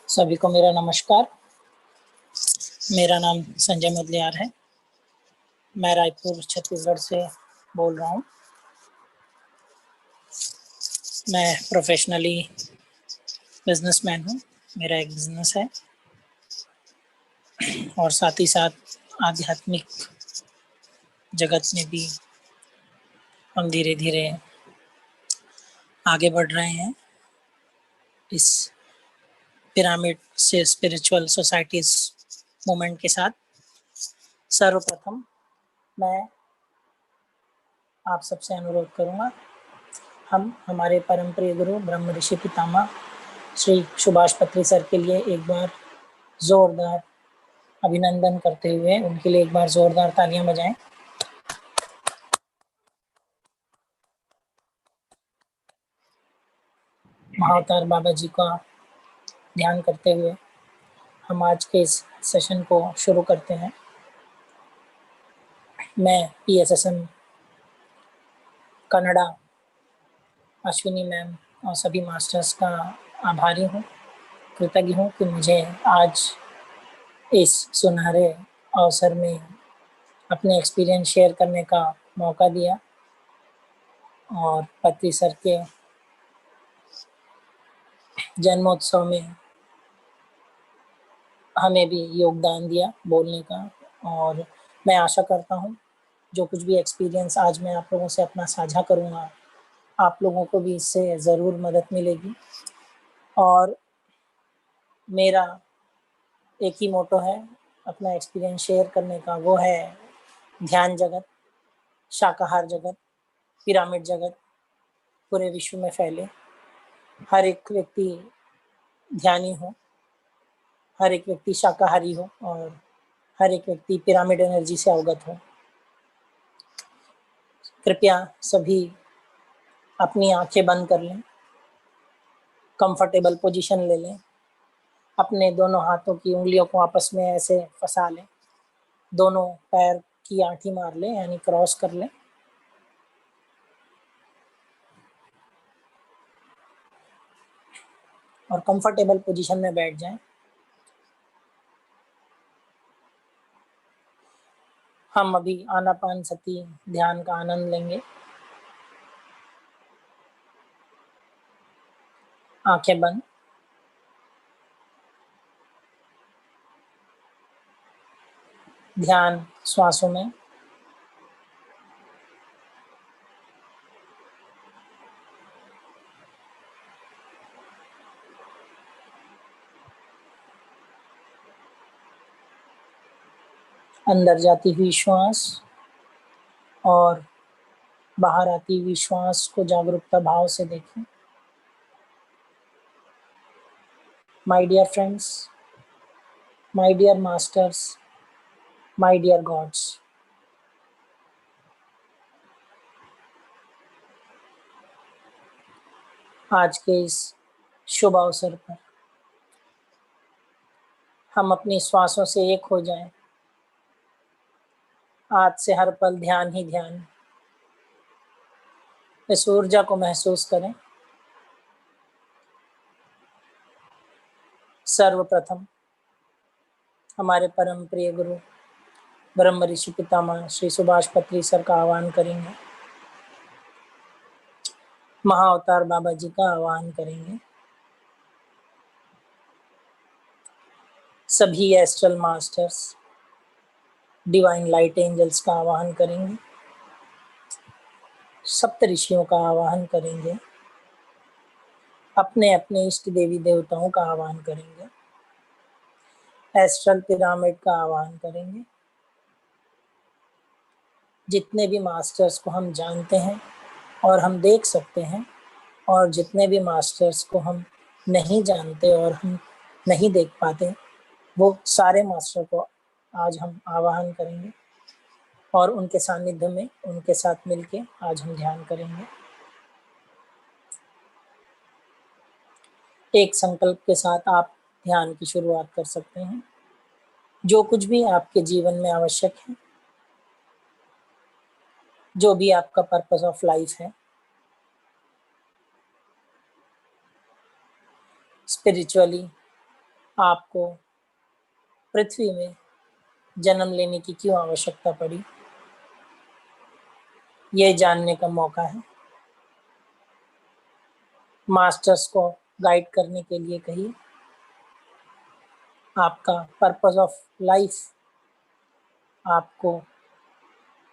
सभी को मेरा नमस्कार। मेरा नाम संजय मुदलियार है। मैं रायपुर छत्तीसगढ़ से बोल रहा हूँ। मैं प्रोफेशनली बिजनेसमैन हूँ। मेरा एक बिजनेस है और साथ ही साथ आध्यात्मिक जगत में भी हम धीरे धीरे आगे बढ़ रहे हैं। इस पिरामिड से स्पिरिचुअल सोसाइटीज मूवमेंट के साथ सर्वप्रथम मैं आप सबसे अनुरोध करूँगा, हम हमारे परम प्रिय गुरु ब्रह्म ऋषि पितामह श्री सुभाष पत्री सर के लिए एक बार जोरदार अभिनंदन करते हुए उनके लिए एक बार जोरदार तालियां बजाएं। महाअवतार बाबा जी का ध्यान करते हुए हम आज के इस सेशन को शुरू करते हैं। मैं PSSM कन्नड़ा अश्विनी मैम और सभी मास्टर्स का आभारी हूँ, कृतज्ञ हूँ कि मुझे आज इस सुनहरे अवसर में अपने एक्सपीरियंस शेयर करने का मौका दिया और पत्री सर के जन्मोत्सव में हमें भी योगदान दिया बोलने का। और मैं आशा करता हूँ जो कुछ भी एक्सपीरियंस आज मैं आप लोगों से अपना साझा करूँगा, आप लोगों को भी इससे ज़रूर मदद मिलेगी। और मेरा एक ही मोटो है अपना एक्सपीरियंस शेयर करने का, वो है ध्यान जगत, शाकाहार जगत, पिरामिड जगत पूरे विश्व में फैले। हर एक व्यक्ति ध्यानी हो, हर एक व्यक्ति शाकाहारी हो और हर एक व्यक्ति पिरामिड एनर्जी से अवगत हो। कृपया सभी अपनी आंखें बंद कर लें, कंफर्टेबल पोजीशन ले लें, अपने दोनों हाथों की उंगलियों को आपस में ऐसे फंसा लें, दोनों पैर की आंटी मार लें यानी क्रॉस कर लें। और कंफर्टेबल पोजीशन में बैठ जाएं। हम अभी आनापानसती ध्यान का आनंद लेंगे। आंखें बंद। ध्यान श्वासों में। अंदर जाती हुई श्वास और बाहर आती हुई श्वास को जागरूकता भाव से देखें। My dear friends, my dear masters, my dear gods, आज के इस शुभ अवसर पर हम अपनी श्वासों से एक हो जाएं। आज से हर पल ध्यान ही ध्यान। इस ऊर्जा को महसूस करें। सर्वप्रथम हमारे परम प्रिय गुरु ब्रह्म ऋषि पितामह श्री सुभाष पत्री सर का आह्वान करेंगे। महाअवतार बाबा जी का आह्वान करेंगे। सभी astral masters, divine light angels का आह्वान करेंगे। सप्त ऋषियों का आह्वान करेंगे। अपने अपने इष्ट देवी देवताओं का आह्वान करेंगे। एस्ट्रल पिरामिड का आह्वान करेंगे। जितने भी मास्टर्स को हम जानते हैं और हम देख सकते हैं और जितने भी मास्टर्स को हम नहीं जानते और हम नहीं देख पाते, वो सारे मास्टर को आज हम आवाहन करेंगे और उनके सानिध्य में उनके साथ मिलके आज हम ध्यान करेंगे। एक संकल्प के साथ आप ध्यान की शुरुआत कर सकते हैं। जो कुछ भी आपके जीवन में आवश्यक है, जो भी आपका पर्पस ऑफ लाइफ है, स्पिरिचुअली आपको पृथ्वी में जन्म लेने की क्यों आवश्यकता पड़ी, ये जानने का मौका है। मास्टर्स को गाइड करने के लिए कहिए। आपका पर्पस ऑफ लाइफ आपको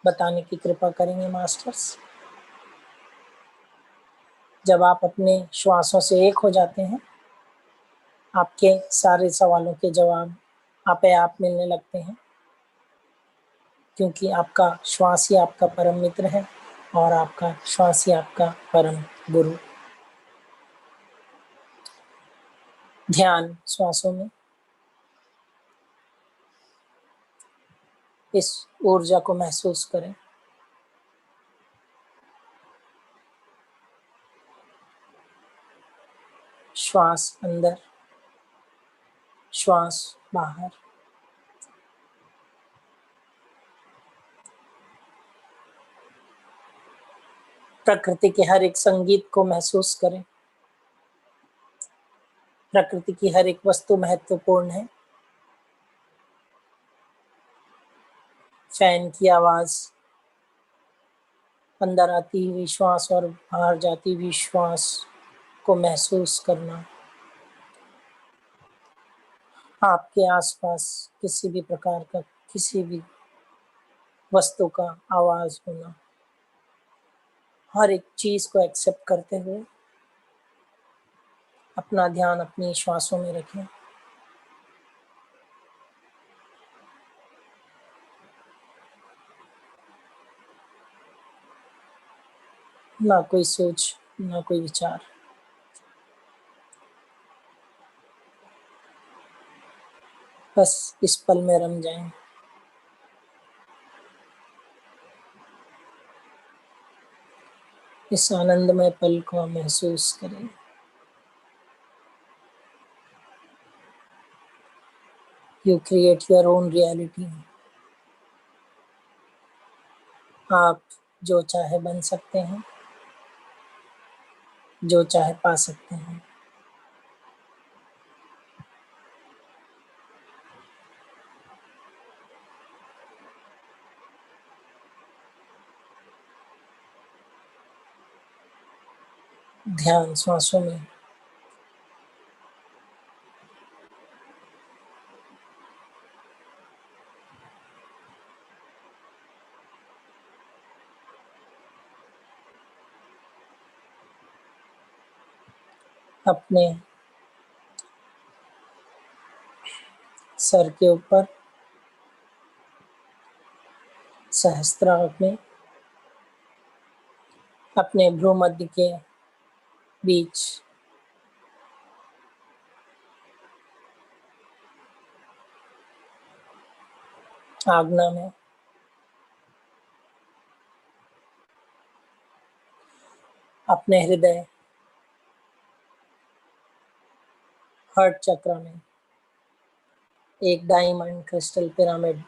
बताने की कृपा करेंगे मास्टर्स। जब आप अपने श्वासों से एक हो जाते हैं, आपके सारे सवालों के जवाब आपे आप मिलने लगते हैं, क्योंकि आपका श्वास ही आपका परम मित्र है और आपका श्वास ही आपका परम गुरु। ध्यान श्वासों में, इस ऊर्जा को महसूस करें। श्वास अंदर, श्वास बाहर। प्रकृति के हर एक संगीत को महसूस करें। प्रकृति की हर एक वस्तु महत्वपूर्ण है। फैन की आवाज, अंदर आती हुई श्वास और बाहर जाती हुई श्वास को महसूस करना। आपके आसपास किसी भी प्रकार का, किसी भी वस्तु का आवाज होना, हर एक चीज को एक्सेप्ट करते हुए अपना ध्यान अपनी श्वासों में रखें। ना कोई सोच, ना कोई विचार, बस इस पल में रम जाएं। इस आनंदमय पल को महसूस करें। You create your own reality. आप जो चाहे बन सकते हैं, जो चाहे पा सकते हैं। ध्यान श्वासों में, अपने सर के ऊपर सहस्त्रार में, अपने भ्रूमध्य के बीच आज्ञा में, अपने हृदय हार्ट चक्र में एक डायमंड क्रिस्टल पिरामिड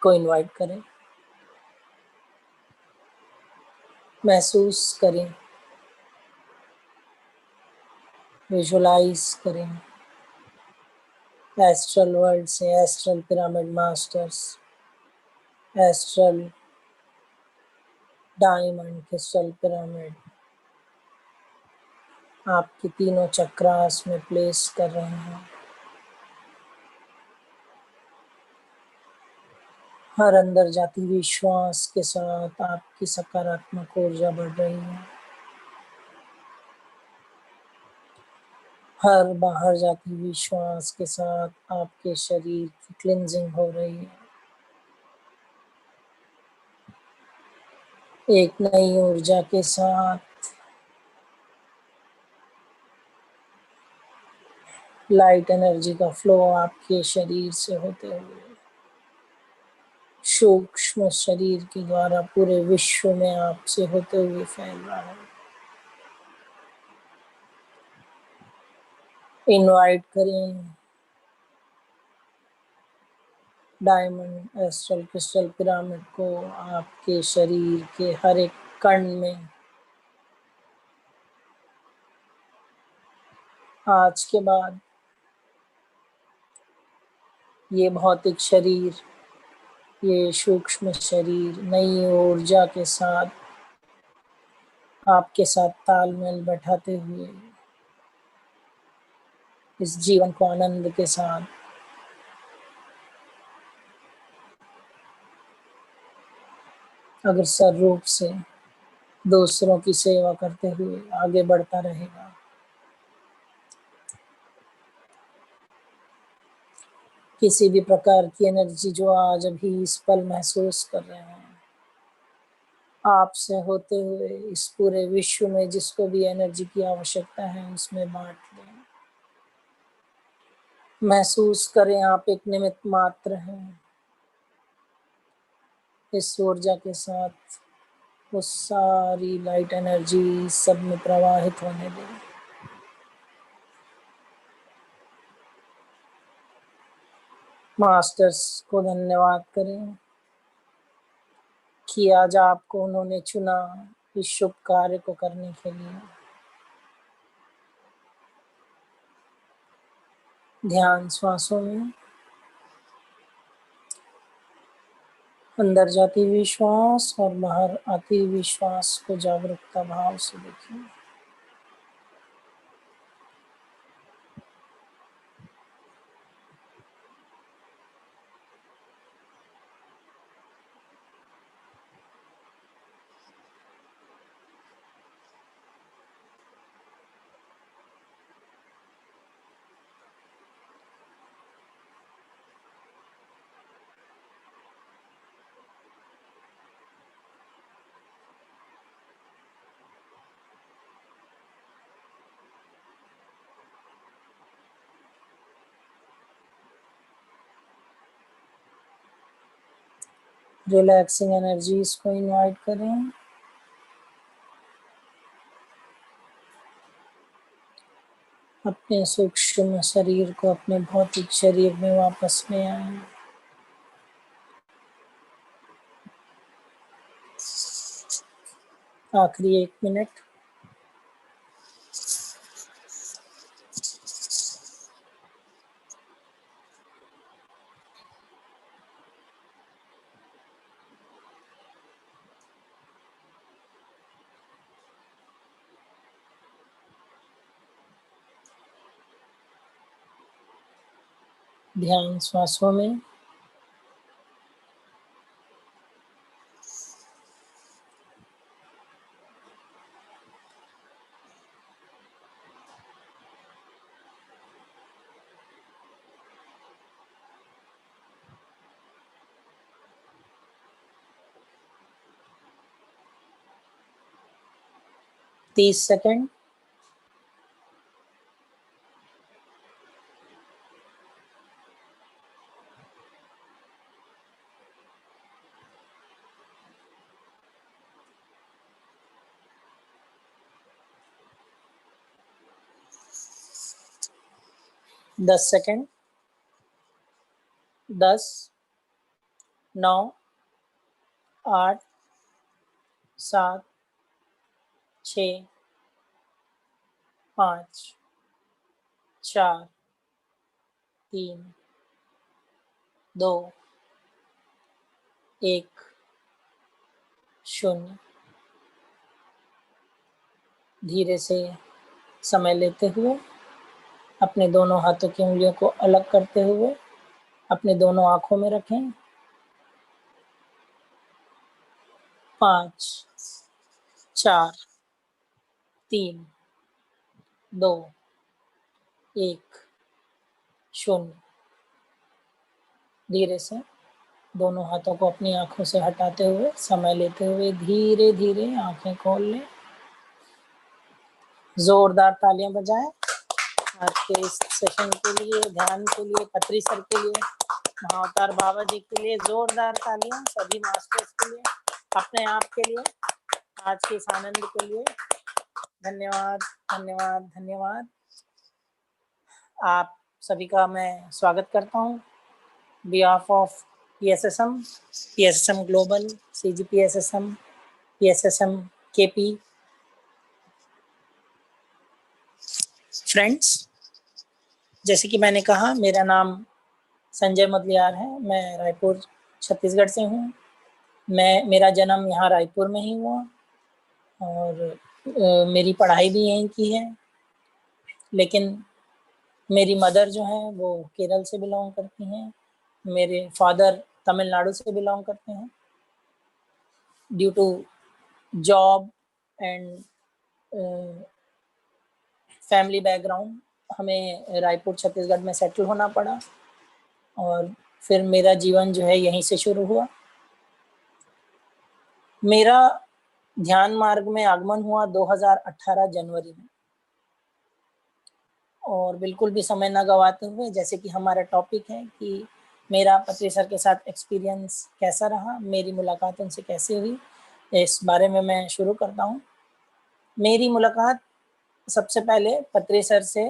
को इनवाइट करें। महसूस करें, विजुलाइज करें। एस्ट्रल वर्ल्ड से astral pyramid masters, astral diamond crystal pyramid आपके तीनों चक्रास में प्लेस कर रहे हैं। हर अंदर जाती हुई श्वास के साथ आपकी सकारात्मक ऊर्जा बढ़ रही है। हर बाहर जाती हुई श्वास के साथ आपके शरीर की क्लींजिंग हो रही है। एक नई ऊर्जा के साथ लाइट एनर्जी का फ्लो आपके शरीर से होते हुए सूक्ष्म शरीर के द्वारा पूरे विश्व में आपसे होते हुए फैल रहा है। इनवाइट करें डायमंड एस्ट्रल क्रिस्टल पिरामिड को आपके शरीर के हर एक कण में आज के बाद ये भौतिक शरीर, ये सूक्ष्म शरीर नई ऊर्जा के साथ आपके साथ तालमेल बैठाते हुए इस जीवन को आनंद के साथ अग्रसर रूप से दूसरों की सेवा करते हुए आगे बढ़ता रहेगा। किसी भी प्रकार की एनर्जी जो आज अभी इस पल महसूस कर रहे हैं, आपसे होते हुए इस पूरे विश्व में जिसको भी एनर्जी की आवश्यकता है उसमें बांट दें। महसूस करें आप एक निमित्त मात्र हैं। इस ऊर्जा के साथ वो सारी लाइट एनर्जी सब में प्रवाहित होने दें। मास्टर्स को धन्यवाद करें कि आज आपको उन्होंने चुना इस शुभ कार्य को करने के लिए। ध्यान श्वासों में अंदर जाती हुई श्वास और बाहर आती हुई श्वास को जागरूकता भाव से देखिए। रिलैक्सिंग एनर्जीज को इनवाइट करें। अपने सूक्ष्म शरीर को अपने भौतिक शरीर में वापस ले आए। आखिरी 1 मिनट। ध्यान श्वासों में तीस सेकंड। 10 सेकंड। 10, 9, 8, 7, 6, 5, 4, 3, 2, 1, 0। धीरे से समय लेते हुए अपने दोनों हाथों की उंगलियों को अलग करते हुए अपने दोनों आंखों में रखें। 5, 4, 3, 2, 1, 0। धीरे से दोनों हाथों को अपनी आंखों से हटाते हुए समय लेते हुए धीरे धीरे आंखें खोल लें। जोरदार तालियां बजाएं आज के इस सेशन के लिए, ध्यान के लिए, पत्री सर के लिए, महाअवतार बाबा जी के लिए जोरदार तालियां, सभी मास्टर्स के लिए, अपने आप के लिए, आज के इस आनंद के लिए। धन्यवाद, धन्यवाद, धन्यवाद। आप सभी का मैं स्वागत करता हूँ behalf of PSSM global, CGPSSM, PSSM KP friends. जैसे कि मैंने कहा, मेरा नाम संजय मुदलियार है। मैं रायपुर छत्तीसगढ़ से हूँ। मेरा जन्म यहाँ रायपुर में ही हुआ और मेरी पढ़ाई भी यहीं की है। लेकिन मेरी मदर जो है वो केरल से बिलोंग करती हैं। मेरे फादर तमिलनाडु से बिलोंग करते हैं। Due to job and family background हमें रायपुर छत्तीसगढ़ में सेटल होना पड़ा और फिर मेरा जीवन जो है यहीं से शुरू हुआ। मेरा ध्यान मार्ग में आगमन हुआ 2018 जनवरी में। और बिल्कुल भी समय ना गवाते हुए, जैसे कि हमारा टॉपिक है कि मेरा पत्री सर के साथ एक्सपीरियंस कैसा रहा, मेरी मुलाकात उनसे कैसे हुई, इस बारे में मैं शुरू करता हूँ। मेरी मुलाकात सबसे पहले पत्री सर से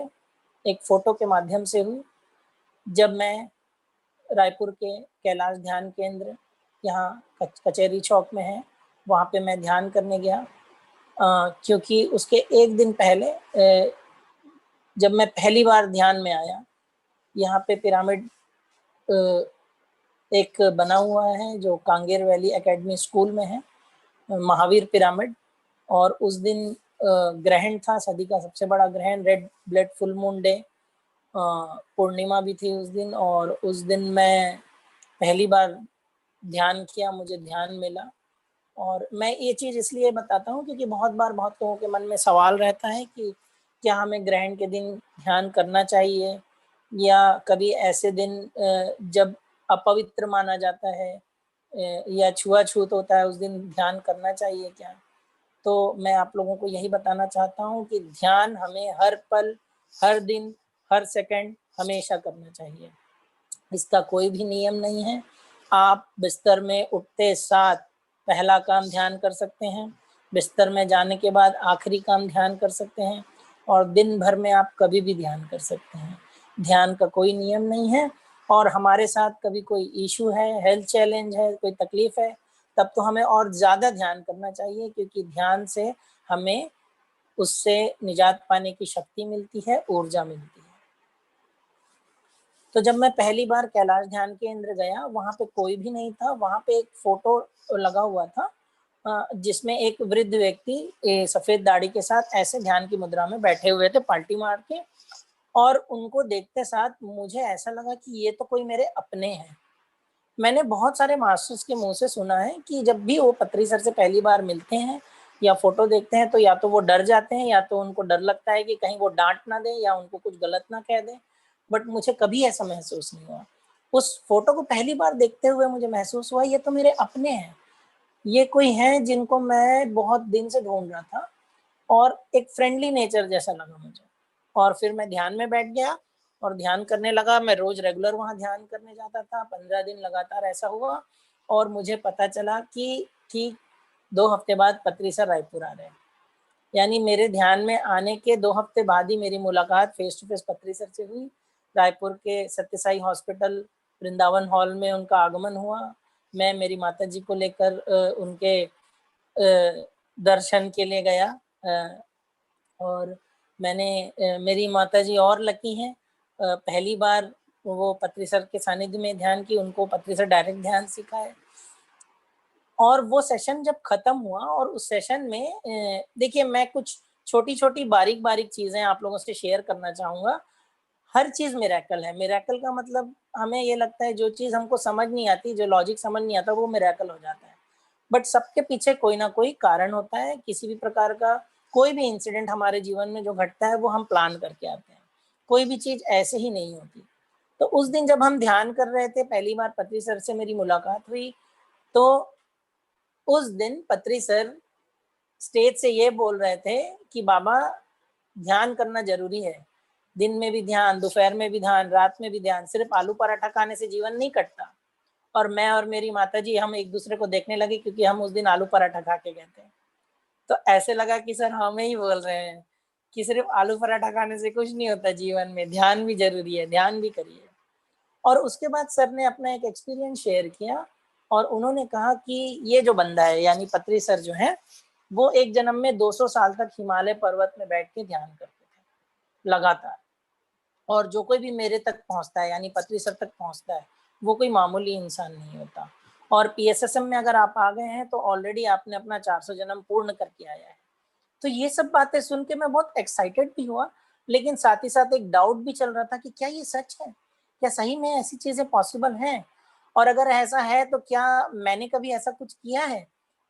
एक फ़ोटो के माध्यम से हुई, जब मैं रायपुर के कैलाश ध्यान केंद्र, यहाँ कचहरी चौक में है, वहाँ पे मैं ध्यान करने गया। क्योंकि उसके एक दिन पहले जब मैं पहली बार ध्यान में आया, यहाँ पे पिरामिड एक बना हुआ है जो कांगेर वैली एकेडमी स्कूल में है, महावीर पिरामिड। और उस दिन ग्रहण था, सदी का सबसे बड़ा ग्रहण, red blood full moon day, पूर्णिमा भी थी उस दिन। और उस दिन मैं पहली बार ध्यान किया, मुझे ध्यान मिला। और मैं ये चीज़ इसलिए बताता हूँ क्योंकि बहुत बार बहुत लोगों के मन में सवाल रहता है कि क्या हमें ग्रहण के दिन ध्यान करना चाहिए, या कभी ऐसे दिन जब अपवित्र माना जाता है या छुआछूत होता है, उस दिन ध्यान करना चाहिए क्या? तो मैं आप लोगों को यही बताना चाहता हूँ कि ध्यान हमें हर पल, हर दिन, हर सेकंड हमेशा करना चाहिए। इसका कोई भी नियम नहीं है। आप बिस्तर में उठते साथ पहला काम ध्यान कर सकते हैं, बिस्तर में जाने के बाद आखिरी काम ध्यान कर सकते हैं, और दिन भर में आप कभी भी ध्यान कर सकते हैं। ध्यान का कोई नियम नहीं है। और हमारे साथ कभी कोई इशू है, हेल्थ चैलेंज है, कोई तकलीफ है, तब तो हमें और ज़्यादा ध्यान करना चाहिए, क्योंकि ध्यान से हमें उससे निजात पाने की शक्ति मिलती है, ऊर्जा मिलती है। तो जब मैं पहली बार कैलाश ध्यान केंद्र गया, वहाँ पे कोई भी नहीं था। वहाँ पे एक फोटो लगा हुआ था जिसमें एक वृद्ध व्यक्ति सफ़ेद दाढ़ी के साथ ऐसे ध्यान की मुद्रा में बैठे हुए थे, पलटी मार के। और उनको देखते साथ मुझे ऐसा लगा कि ये तो कोई मेरे अपने हैं। मैंने बहुत सारे मास्टर्स के मुँह से सुना है कि जब भी वो पत्री सर से पहली बार मिलते हैं या फ़ोटो देखते हैं, तो या तो वो डर जाते हैं, या तो उनको डर लगता है कि कहीं वो डाँट ना दें या उनको कुछ गलत ना कह दें। बट मुझे कभी ऐसा महसूस नहीं हुआ। उस फ़ोटो को पहली बार देखते हुए मुझे महसूस हुआ, ये तो मेरे अपने हैं। ये कोई हैं जिनको मैं बहुत दिन से ढूँढ रहा था, और एक फ्रेंडली नेचर जैसा लगा मुझे। और फिर मैं ध्यान में बैठ गया और ध्यान करने लगा। मैं रोज़ रेगुलर वहाँ ध्यान करने जाता था। 15 दिन लगातार ऐसा हुआ और मुझे पता चला कि ठीक 2 हफ्ते बाद पत्री सर रायपुर आ रहे हैं। यानी मेरे ध्यान में आने के 2 हफ्ते बाद ही मेरी मुलाकात फेस टू फेस पत्री सर से हुई। रायपुर के सत्य साई हॉस्पिटल वृंदावन हॉल में उनका आगमन हुआ। मैं मेरी माताजी को लेकर उनके दर्शन के लिए गया। और मेरी माताजी और लकी हैं, पहली बार वो पत्री सर के सानिध्य में ध्यान की, उनको पत्री सर डायरेक्ट ध्यान सिखाए। और वो सेशन जब खत्म हुआ, और उस सेशन में देखिए, मैं कुछ छोटी-छोटी बारीक-बारीक चीज़ें आप लोगों से शेयर करना चाहूँगा। हर चीज़ मिरेकल है। मिरेकल का मतलब हमें ये लगता है जो चीज़ हमको समझ नहीं आती, जो लॉजिक समझ नहीं आता, वो मिरेकल हो जाता है। बट सबके पीछे कोई ना कोई कारण होता है। किसी भी प्रकार का कोई भी इंसिडेंट हमारे जीवन में जो घटता है, वो हम प्लान करके आते हैं। कोई भी चीज़ ऐसे ही नहीं होती। तो उस दिन जब हम ध्यान कर रहे थे, पहली बार पत्री सर से मेरी मुलाकात हुई, तो उस दिन पत्री सर स्टेज से ये बोल रहे थे कि बाबा, ध्यान करना ज़रूरी है। दिन में भी ध्यान, दोपहर में भी ध्यान, रात में भी ध्यान। सिर्फ़ आलू पराठा खाने से जीवन नहीं कटता। और मैं और मेरी माताजी हम एक-दूसरे को देखने लगे, क्योंकि हम उस दिन आलू पराठा खा के गए थे। तो ऐसे लगा कि सर हमें ही बोल रहे हैं कि सिर्फ़ आलू पराठा खाने से कुछ नहीं होता जीवन में, ध्यान भी ज़रूरी है, ध्यान भी करिए। और उसके बाद सर ने अपना एक एक्सपीरियंस शेयर किया, और उन्होंने कहा कि ये जो बंदा है, यानी पत्री सर जो हैं, वो एक जन्म में 200 साल तक हिमालय पर्वत में बैठ के ध्यान करते थे, लगातार। और जो कोई भी मेरे तक पहुंचता है यानी पत्री सर तक पहुंचता है, वो कोई मामूली इंसान नहीं होता। और पीएसएसएम में अगर आप आ गए हैं तो ऑलरेडी आपने अपना 400 जन्म पूर्ण करके आया है। तो ये सब बातें सुन के मैं बहुत एक्साइटेड भी हुआ, लेकिन साथ ही साथ एक डाउट भी चल रहा था कि क्या ये सच है? क्या सही में ऐसी चीजें पॉसिबल हैं? और अगर ऐसा है तो क्या मैंने कभी ऐसा कुछ किया है?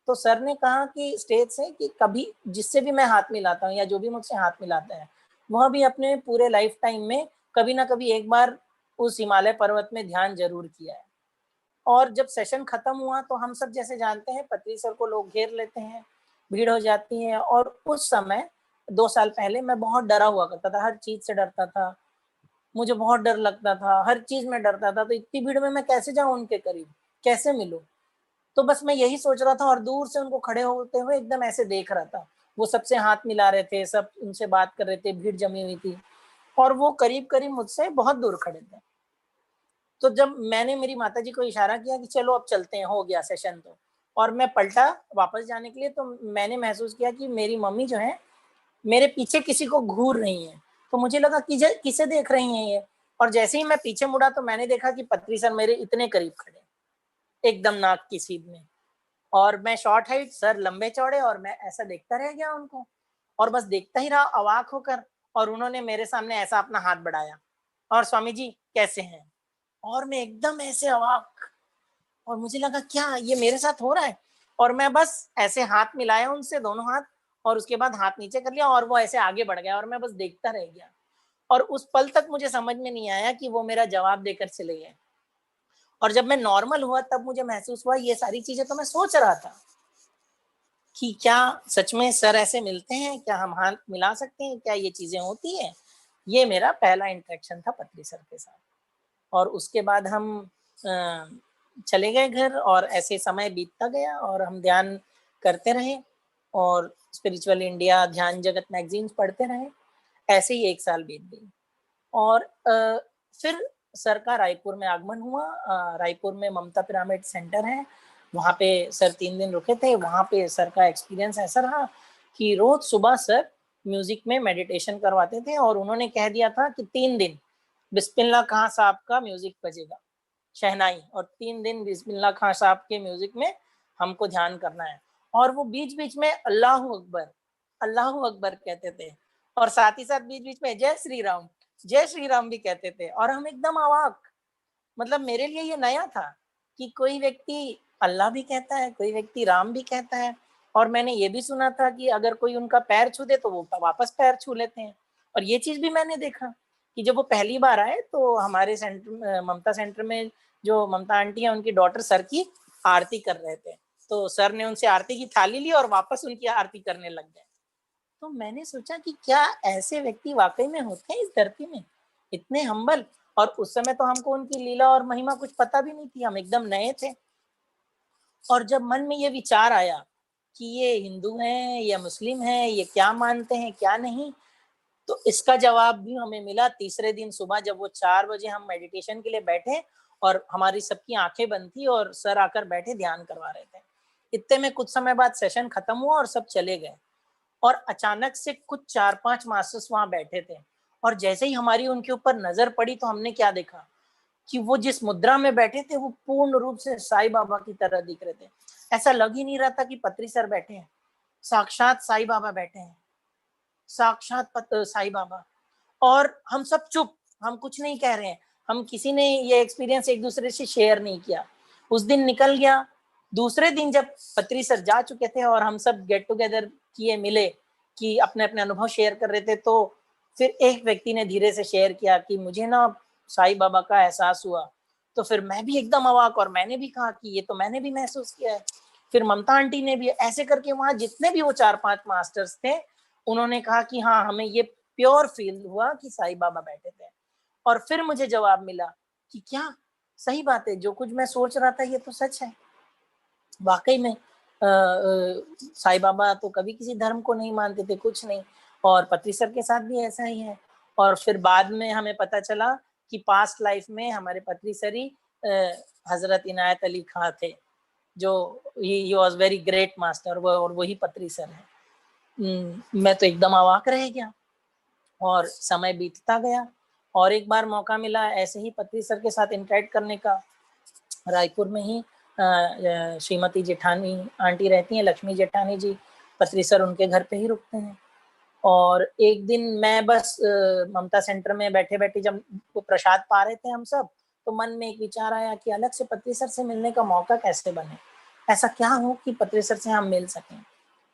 तो सर ने कहा कि स्टेज से कि कभी जिससे भी मैं हाथ मिलाता हूँ या जो भी मुझसे हाथ मिलाता है, वह भी अपने पूरे लाइफ टाइम में कभी ना कभी एक बार उस हिमालय पर्वत में ध्यान जरूर किया है। और जब सेशन खत्म हुआ तो हम सब जैसे जानते हैं पत्री सर को लोग घेर लेते हैं, भीड़ हो जाती है। और उस समय 2 साल पहले मैं बहुत डरा हुआ करता था, हर चीज से डरता था, मुझे बहुत डर लगता था, हर चीज में डरता था। तो इतनी भीड़ में मैं कैसे जाऊं उनके करीब, कैसे मिलूं? तो बस मैं यही सोच रहा था और दूर से उनको खड़े होते हुए एकदम ऐसे देख रहा था। वो सबसे हाथ मिला रहे थे, सब उनसे बात कर रहे थे, भीड़ जमी हुई थी और वो करीब करीब मुझसे बहुत दूर खड़े थे। तो जब मैंने मेरी माताजी को इशारा किया कि चलो अब चलते हैं, हो गया सेशन तो, और मैं पलटा वापस जाने के लिए, तो मैंने महसूस किया कि मेरी मम्मी जो है मेरे पीछे किसी को घूर रही है। तो मुझे लगा कि किसे देख रही हैं ये। और जैसे ही मैं पीछे मुड़ा तो मैंने देखा कि पत्री सर मेरे इतने करीब खड़े, एकदम नाक की सीध में। और मैं शॉर्ट हाइट, सर लंबे चौड़े, और मैं ऐसा देखता रह गया उनको और बस देखता ही रहा अवाक होकर। और उन्होंने मेरे सामने ऐसा अपना हाथ बढ़ाया और स्वामी जी कैसे हैं? और मैं एकदम ऐसे अवाक, और मुझे लगा क्या ये मेरे साथ हो रहा है? और मैं बस ऐसे हाथ मिलाया उनसे, दोनों हाथ, और उसके बाद हाथ नीचे कर लिया और वो ऐसे आगे बढ़ गया और मैं बस देखता रह गया। और उस पल तक मुझे समझ में नहीं आया कि वो मेरा जवाब देकर चले गए। और जब मैं नॉर्मल हुआ तब मुझे महसूस हुआ ये सारी चीजें तो मैं सोच रहा था कि क्या सच में सर ऐसे मिलते हैं, क्या हम हाथ मिला सकते हैं, क्या ये चीजें होती है? ये मेरा पहला इंटरेक्शन था पत्री सर के साथ। और उसके बाद हम चले गए घर और ऐसे समय बीतता गया और हम ध्यान करते रहे और स्पिरिचुअल इंडिया, ध्यान जगत मैगजीन्स पढ़ते रहे। ऐसे ही 1 साल बीत गई और फिर सर का रायपुर में आगमन हुआ। रायपुर में ममता पिरामिड सेंटर है, वहाँ पे सर 3 दिन रुके थे। वहाँ पे सर का एक्सपीरियंस ऐसा रहा कि रोज सुबह सर म्यूजिक में मेडिटेशन करवाते थे और उन्होंने कह दिया था कि 3 दिन बिस्मिल्लाह खां साहब का म्यूजिक बजेगा, शहनाई, और 3 दिन बिस्मिल्लाह खां साहब के म्यूजिक में हमको ध्यान करना है। और वो बीच बीच में अल्लाह अकबर कहते थे और साथ ही साथ बीच बीच में जय श्री राम भी कहते थे। और हम एकदम अवाक, मतलब मेरे लिए ये नया था कि कोई व्यक्ति अल्लाह भी कहता है, कोई व्यक्ति राम भी कहता है। और मैंने ये भी सुना था कि अगर कोई उनका पैर छू दे तो वो वापस पैर छू लेते हैं। और ये चीज भी मैंने देखा कि जब वो पहली बार आए तो हमारे सेंटर, ममता सेंटर में जो ममता आंटी है उनकी डॉटर सर की आरती कर रहे थे, तो सर ने उनसे आरती की थाली ली और वापस उनकी आरती करने लग गए। तो मैंने सोचा कि क्या ऐसे व्यक्ति वाकई में होते हैं इस धरती में, इतने हम्बल। और उस समय तो हमको उनकी लीला और महिमा कुछ पता भी नहीं थी, हम एकदम नए थे। और जब मन में ये विचार आया कि ये हिंदू हैं या मुस्लिम हैं, ये क्या मानते हैं क्या नहीं, तो इसका जवाब भी हमें मिला तीसरे दिन सुबह, जब वो 4 बजे हम मेडिटेशन के लिए बैठे और हमारी सबकी आंखें बंद थी और सर आकर बैठे ध्यान करवा रहे थे। इतने में कुछ समय बाद सेशन खत्म हुआ और सब चले गए। और अचानक से कुछ 4-5 मास्टर्स वहां बैठे थे और जैसे ही हमारी उनके ऊपर नजर पड़ी तो हमने क्या देखा कि वो जिस मुद्रा में बैठे थे वो पूर्ण रूप से साईं बाबा की तरह दिख रहे थे। ऐसा लग ही नहीं रहा था कि पत्री सर बैठे हैं, साक्षात साईं बाबा बैठे हैं, साक्षात साईं बाबा। और हम सब चुप, हम कुछ नहीं कह रहे हैं, हम किसी ने ये एक्सपीरियंस एक दूसरे से शेयर नहीं किया। उस दिन निकल गया। दूसरे दिन जब पत्री सर जा चुके थे और हम सब गेट टुगेदर किए, मिले कि अपने अपने अनुभव शेयर कर रहे थे, तो फिर एक व्यक्ति ने धीरे से शेयर किया कि मुझे ना साईं बाबा का एहसास हुआ। तो फिर मैं भी एकदम अवाक और मैंने भी कहा कि ये तो मैंने भी महसूस किया है। फिर ममता आंटी ने भी, ऐसे करके वहां जितने भी वो 4-5 मास्टर्स थे उन्होंने कहा कि हाँ हमें ये प्योर फील हुआ कि साईं बाबा बैठे थे। और फिर मुझे जवाब मिला कि क्या सही बात है, जो कुछ मैं सोच रहा था ये तो सच है। वाकई में साईं बाबा तो कभी किसी धर्म को नहीं मानते थे, कुछ नहीं। और पत्री सर के साथ भी ऐसा ही है। और फिर बाद में हमें पता चला कि पास्ट लाइफ में हमारे पत्री सर ही हजरत इनायत अली खां थे, जो he was very great master, और वही पत्री सर है। मैं तो एकदम अवाक रह गया और समय बीतता गया और एक बार मौका मिला ऐसे ही पत्री सर के साथ इंटरेक्ट करने का। रायपुर में ही श्रीमती जेठानी आंटी रहती हैं, लक्ष्मी जेठानी जी, पत्री सर उनके घर पे ही रुकते हैं। और एक दिन मैं बस ममता सेंटर में बैठे-बैठे जब वो प्रसाद पा रहे थे हम सब, तो मन में एक विचार आया कि अलग से पत्री सर से मिलने का मौका कैसे बने? ऐसा क्या हो कि पत्री सर से हम मिल सकें?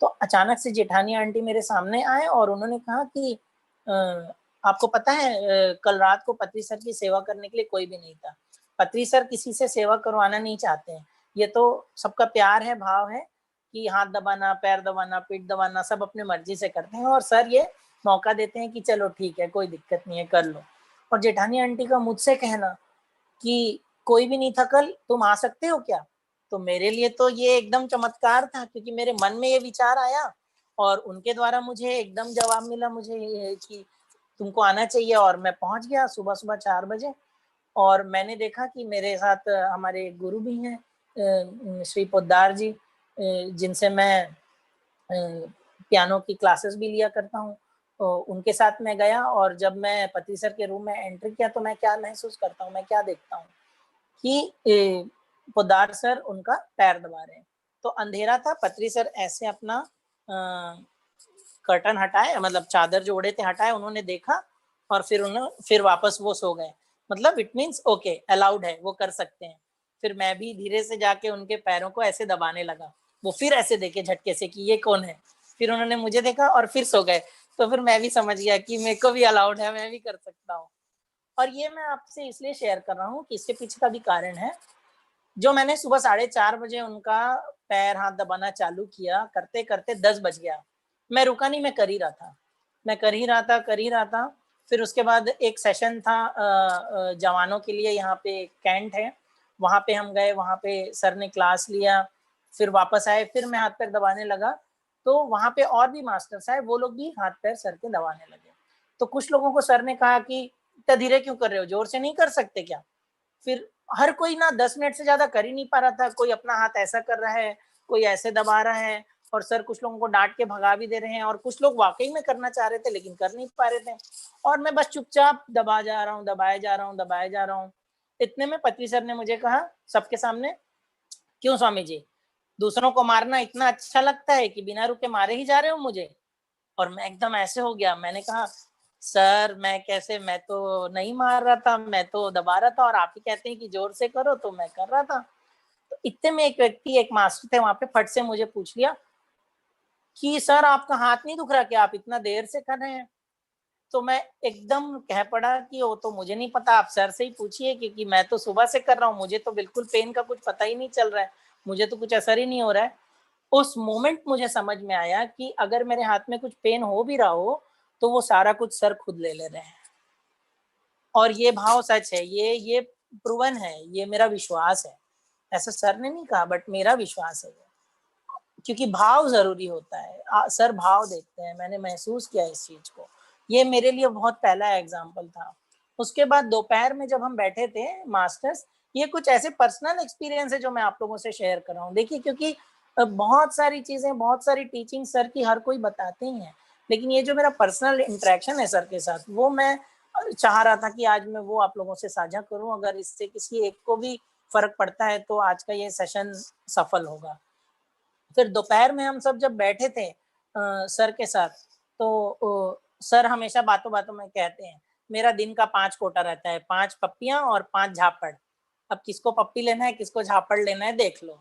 तो अचानक से जेठानी आंटी मेरे सामने आए और उन्होंने कहा कि आपको पता है कल रात को पत्री सर की सेवा करने के लिए कोई भी नहीं था। पत्री सर किसी से सेवा करवाना नहीं चाहते हैं। ये तो सबका प्यार है, भाव है कि हाथ दबाना, पैर दबाना, पीठ दबाना सब अपनी मर्जी से करते हैं और सर ये मौका देते हैं कि चलो ठीक है, कोई दिक्कत नहीं है, कर लो। और जेठानी आंटी का मुझसे कहना कि कोई भी नहीं था कल, तुम आ सकते हो क्या? तो मेरे लिए तो ये एकदम चमत्कार था क्योंकि मेरे मन में ये विचार आया और उनके द्वारा मुझे एकदम जवाब मिला मुझे ये कि तुमको आना चाहिए और मैं पहुंच गया सुबह-सुबह 4 बजे। और मैंने देखा कि मेरे साथ हमारे गुरु भी हैं श्री पोद्दार जी जिनसे मैं पियानो की क्लासेस भी लिया करता हूँ। तो उनके साथ मैं गया और जब मैं पत्री सर के रूम में एंटर किया तो मैं क्या महसूस करता हूँ, मैं क्या देखता हूँ कि पोद्दार सर उनका पैर दबा रहे हैं। तो अंधेरा था, पत्री सर ऐसे अपना कर्टन हटाए मतलब चादर जो ओढ़े थे हटाए, उन्होंने देखा और फिर वापस वो सो गए। मतलब इट मीन्स ओके अलाउड है, वो कर सकते हैं। फिर मैं भी धीरे से जाके उनके पैरों को ऐसे दबाने लगा। वो फिर ऐसे देखे झटके से कि ये कौन है? फिर उन्होंने मुझे देखा और फिर सो गए। तो फिर मैं भी समझ गया कि मेरे को भी अलाउड है, मैं भी कर सकता हूँ। और ये मैं आपसे इसलिए शेयर कर रहा हूँ कि इसके पीछे का भी कारण है। जो मैंने सुबह 4:30 बजे उनका पैर हाथ दबाना चालू किया, करते-करते 10 बज गया। मैं रुका नहीं, मैं कर ही रहा था। मैं कर ही रहा था, कर ही रहा था। फिर उसके बाद एक सेशन था जवानों के लिए यहाँ पे कैंट है, वहाँ पे हम गए, वहाँ पे सर ने क्लास लिया, फिर वापस आए, फिर मैं हाथ-पैर दबाने लगा, तो वहाँ पे और भी मास्टर्स आए, वो लोग भी हाथ-पैर सर के दबाने लगे। तो कुछ लोगों को सर ने कहा कि, "इतना धीरे क्यों कर रहे हो? ज़ोर से नहीं कर सकते क्या?" फिर हर कोई ना 10 मिनट से ज़्यादा कर ही नहीं पा रहा था, कोई अपना हाथ ऐसा कर रहा है, कोई ऐसे दबा रहा है और सर कुछ लोगों को डाँट के भगा भी दे रहे हैं और कुछ लोग वाक़ई में करना चाह रहे थे लेकिन कर नहीं पा रहे थे। और मैं बस चुपचाप दबा जा रहा हूँ, दबाए जा रहा हूँ, दबाए जा रहा हूँ। इतने में पत्री सर ने मुझे कहा सबके सामने, "क्यों स्वामी जी, दूसरों को मारना इतना अच्छा लगता है कि बिना रुके मारे ही जा रहे हो मुझे?" और मैं एकदम ऐसे हो गया, मैंने कहा, "सर मैं कैसे मैं तो नहीं मार रहा था, मैं तो दबा रहा था और आप ही कहते हैं कि ज़ोर से करो तो मैं कर रहा था।" तो इतने में एक व्यक्ति, एक मास्टर थे वहाँ पे फट से मुझे पूछ लिया कि, "सर आपका हाथ नहीं दुख रहा क्या? आप इतना देर से कर रहे हैं?" तो मैं एकदम कह पड़ा कि वो तो मुझे नहीं पता, आप सर से ही पूछिए क्योंकि मैं तो सुबह से कर रहा हूँ, मुझे तो बिल्कुल पेन का कुछ पता ही नहीं चल रहा है, मुझे तो कुछ असर ही नहीं हो रहा है। उस मोमेंट मुझे समझ में आया कि अगर मेरे हाथ में कुछ पेन हो भी रहा हो, तो वो सारा कुछ सर खुद ले रहे हैं। और ये भाव सच है, ये प्रूवन है, ये मेरा विश्वास है। ऐसा सर ने नहीं कहा बट मेरा विश्वास है ये। क्योंकि भाव ज़रूरी होता है। सर भाव देखते हैं, मैंने महसूस किया इस चीज़ को। ये मेरे लिए बहुत पहला एग्ज़ाम्पल था। उसके बाद दोपहर में जब हम बैठे थे मास्टर्स, ये कुछ ऐसे पर्सनल एक्सपीरियंस है जो मैं आप लोगों से शेयर कर रहा हूँ। देखिए क्योंकि बहुत सारी चीज़ें, बहुत सारी टीचिंग सर की हर कोई बताते ही हैं। लेकिन ये जो मेरा पर्सनल इंटरैक्शन है सर के साथ, वो मैं चाह रहा था कि आज मैं वो आप लोगों से साझा करूँ। अगर इससे किसी एक को भी फ़र्क पड़ता है तो आज का ये सेशन सफल होगा। फिर दोपहर में हम सब जब बैठे थे सर के साथ, तो सर हमेशा बातों-बातों में कहते हैं, मेरा दिन का 5 कोटा रहता है, 5 पप्पियाँ और 5 झापड़। अब किसको पप्पी लेना है, किसको झापड़ लेना है, देख लो।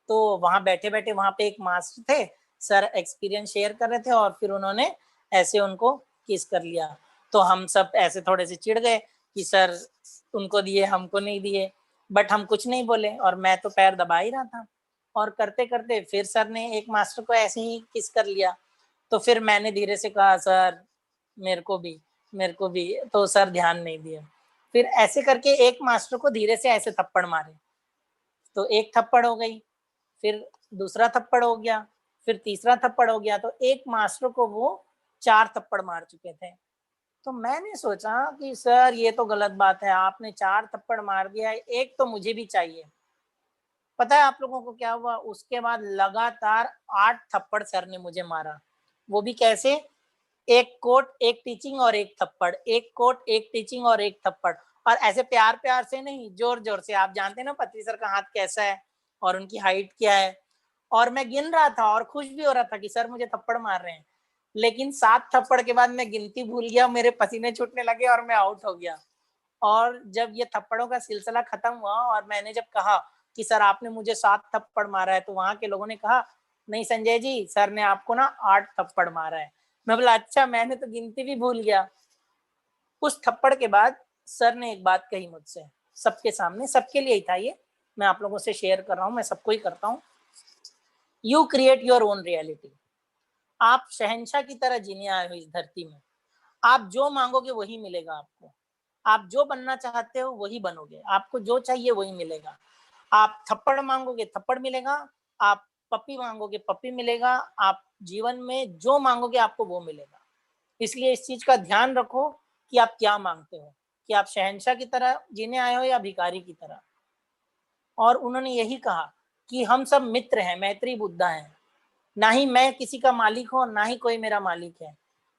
तो वहाँ बैठे-बैठे वहाँ पे एक मास्टर थे, सर एक्सपीरियंस शेयर कर रहे थे और फिर उन्होंने ऐसे उनको किस कर लिया। तो हम सब ऐसे थोड़े से चिढ़ गए कि सर उनको दिए, हमको नहीं दिए, बट हम कुछ नहीं बोले और मैं तो पैर दबा ही रहा था। और करते-करते फिर सर ने एक मास्टर को ऐसे ही किस कर लिया। तो फिर मैंने धीरे से कहा सर मेरे को भी, मेरे को भी, तो सर ध्यान नहीं दिए। फिर ऐसे करके एक मास्टर को धीरे से ऐसे थप्पड़ मारे, तो एक थप्पड़ हो गई, फिर दूसरा थप्पड़ हो गया, फिर तीसरा थप्पड़ हो गया, तो एक मास्टर को वो 4 थप्पड़ मार चुके थे। तो मैंने सोचा कि सर ये तो गलत बात है, आपने 4 थप्पड़ मार दिया है, एक तो मुझे भी चाहिए। पता है आप लोगों को क्या हुआ? उसके बाद लगातार 8 थप्पड़ सर ने मुझे मारा। वो भी कैसे? एक कोट, एक टीचिंग और एक थप्पड़, एक कोट, एक टीचिंग और एक थप्पड़। और ऐसे प्यार प्यार से नहीं, जोर जोर से। आप जानते हैं ना पत्री सर का हाथ कैसा है और उनकी हाइट क्या है। और मैं गिन रहा था और खुश भी हो रहा था कि सर मुझे थप्पड़ मार रहे हैं, लेकिन 7 थप्पड़ के बाद मैं गिनती भूल गया, मेरे पसीने छूटने लगे और मैं आउट हो गया। और जब ये थप्पड़ों का सिलसिला खत्म हुआ और मैंने जब कहा कि सर आपने मुझे 7 थप्पड़ मारा है, तो वहां के लोगों ने कहा नहीं संजय जी, सर ने आपको ना 8 थप्पड़ मारा है। मैं बोला अच्छा, मैंने तो गिनती भी भूल गया। उस थप्पड़ के बाद सर ने एक बात कही मुझसे, सबके सामने, सबके लिए ही था ये, मैं आप लोगों से शेयर कर रहा हूँ, मैं सबको ही करता हूँ। You create your own reality. आप शहंशाह की तरह जीने आए हो इस धरती में। आप जो मांगोगे वही मिलेगा आपको। आप जो बनना चाहते हो वही बनोगे। आपको जो चाहिए वही मिलेगा। आप थप्पड़ मांगोगे थप्पड़ मिलेगा, आप पप्पी मांगोगे पप्पी मिलेगा। आप जीवन में जो मांगोगे आपको वो मिलेगा। इसलिए इस चीज का ध्यान रखो कि आप क्या मांगते हो, कि आप शहंशाह की तरह जीने आए हो या भिखारी की तरह। और उन्होंने यही कहा कि हम सब मित्र हैं, मैत्री बुद्धा हैं। ना ही मैं किसी का मालिक हूं और ना ही कोई मेरा मालिक है।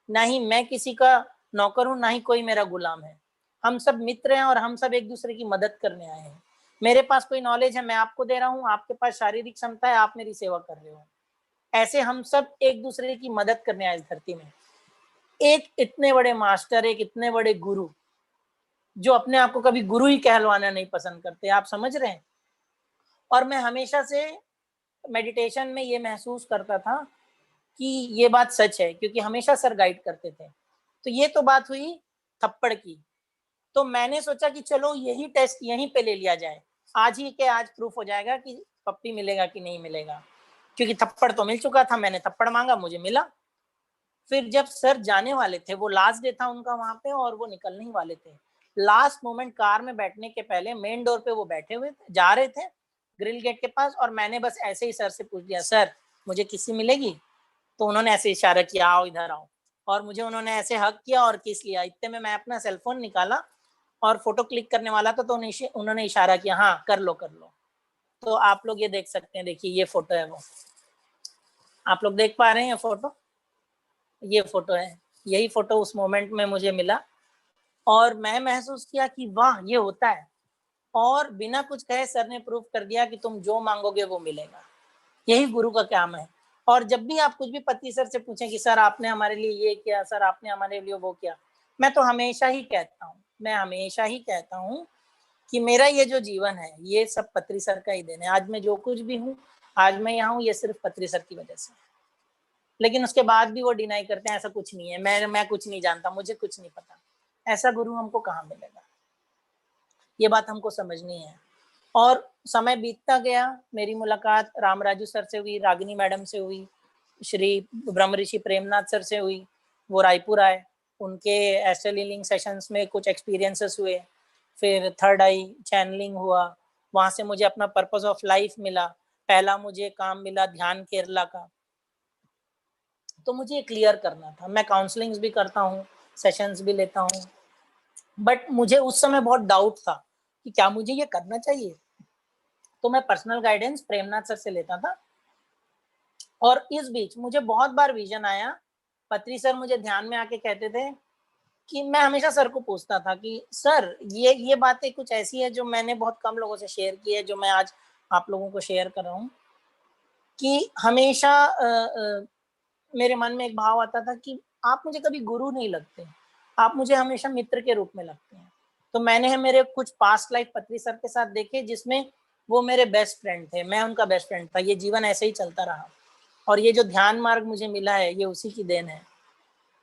ना ही मैं किसी का नौकर हूं, ना ही कोई मेरा गुलाम है। हम सब मित्र हैं और हम सब एक दूसरे की मदद करने आए हैं। मेरे पास कोई नॉलेज है, मैं आपको दे रहा हूं। आपके पास शारीरिक क्षमता है, आप मेरी सेवा कर रहे हो। ऐसे हम सब एक दूसरे की मदद करने आए इस धरती में। एक इतने बड़े मास्टर, एक इतने बड़े गुरु, जो अपने आप को कभी गुरु ही कहलवाना नहीं पसंद करते, आप समझ रहे हैं। और मैं हमेशा से मेडिटेशन में ये महसूस करता था कि ये बात सच है, क्योंकि हमेशा सर गाइड करते थे। तो ये तो बात हुई थप्पड़ की। तो मैंने सोचा कि चलो यही टेस्ट यहीं पे ले लिया जाए। आज ही के आज प्रूफ हो जाएगा कि पप्पी मिलेगा कि नहीं मिलेगा, क्योंकि थप्पड़ तो मिल चुका था। मैंने थप्पड़ मांगा, मुझे मिला। फिर जब सर जाने वाले थे, वो लास्ट डे था उनका वहां पे और वो निकलने ही वाले थे, लास्ट मोमेंट कार में बैठने के पहले मेन डोर पे वो बैठे हुए थे, जा रहे थे ग्रिल गेट के पास। और मैंने बस ऐसे ही सर से पूछ लिया, सर मुझे किसी मिलेगी? तो उन्होंने ऐसे इशारा किया, आओ इधर आओ। और मुझे उन्होंने ऐसे हक किया और किस लिया। इतने में मैं अपना सेलफोन निकाला और फोटो क्लिक करने वाला था, तो उन्होंने इशारा किया, हाँ कर लो कर लो। तो आप लोग ये देख सकते हैं, देखिए ये फोटो है, वो आप लोग देख पा रहे हैं फोटो, ये फोटो है। यही फोटो उस मोमेंट में मुझे मिला और मैं महसूस किया कि वाह ये होता है। और बिना कुछ कहे सर ने प्रूफ कर दिया कि तुम जो मांगोगे वो मिलेगा। यही गुरु का काम है। और जब भी आप कुछ भी पति सर से पूछें कि सर आपने हमारे लिए ये किया, सर आपने हमारे लिए वो किया, मैं तो हमेशा ही कहता हूँ, मैं हमेशा ही कहता हूँ कि मेरा ये जो जीवन है ये सब पत्री सर का ही देन है। आज मैं जो कुछ भी हूँ, आज मैं यहाँ हूँ, ये सिर्फ पत्री सर की वजह से। लेकिन उसके बाद भी वो डिनाई करते हैं, ऐसा कुछ नहीं है, मैं कुछ नहीं जानता, मुझे कुछ नहीं पता। ऐसा गुरु हमको कहाँ मिलेगा? ये बात हमको समझनी है। और समय बीतता गया, मेरी मुलाकात रामराजू सर से हुई, रागिनी मैडम से हुई, श्री ब्रह्म ऋषि प्रेमनाथ सर से हुई। वो रायपुर आए, उनके एस्ट्रल हीलिंग सेशंस में कुछ एक्सपीरियंसेस हुए। फिर थर्ड आई चैनलिंग हुआ, वहां से मुझे अपना पर्पस ऑफ लाइफ मिला। पहला मुझे काम मिला ध्यान केरला का, तो मुझे क्लियर करना था। मैं काउंसलिंग्स भी करता हूँ, सेशंस भी लेता हूँ, बट मुझे उस समय बहुत डाउट था कि क्या मुझे ये करना चाहिए। तो मैं पर्सनल गाइडेंस प्रेमनाथ सर से लेता था। और इस बीच मुझे बहुत बार विजन आया। पत्री सर मुझे ध्यान में आके कहते थे कि मैं हमेशा सर को पूछता था कि सर ये बातें कुछ ऐसी है जो मैंने बहुत कम लोगों से शेयर की है, जो मैं आज आप लोगों को शेयर कर रहा हूँ। कि हमेशा मेरे मन में एक भाव आता था कि आप मुझे कभी गुरु नहीं लगते, आप मुझे हमेशा मित्र के रूप में लगते हैं। तो मैंने मेरे कुछ पास्ट लाइफ पत्री सर के साथ देखे, जिसमें वो मेरे बेस्ट फ्रेंड थे, मैं उनका बेस्ट फ्रेंड था। ये जीवन ऐसे ही चलता रहा और ये जो ध्यान मार्ग मुझे मिला है ये उसी की देन है।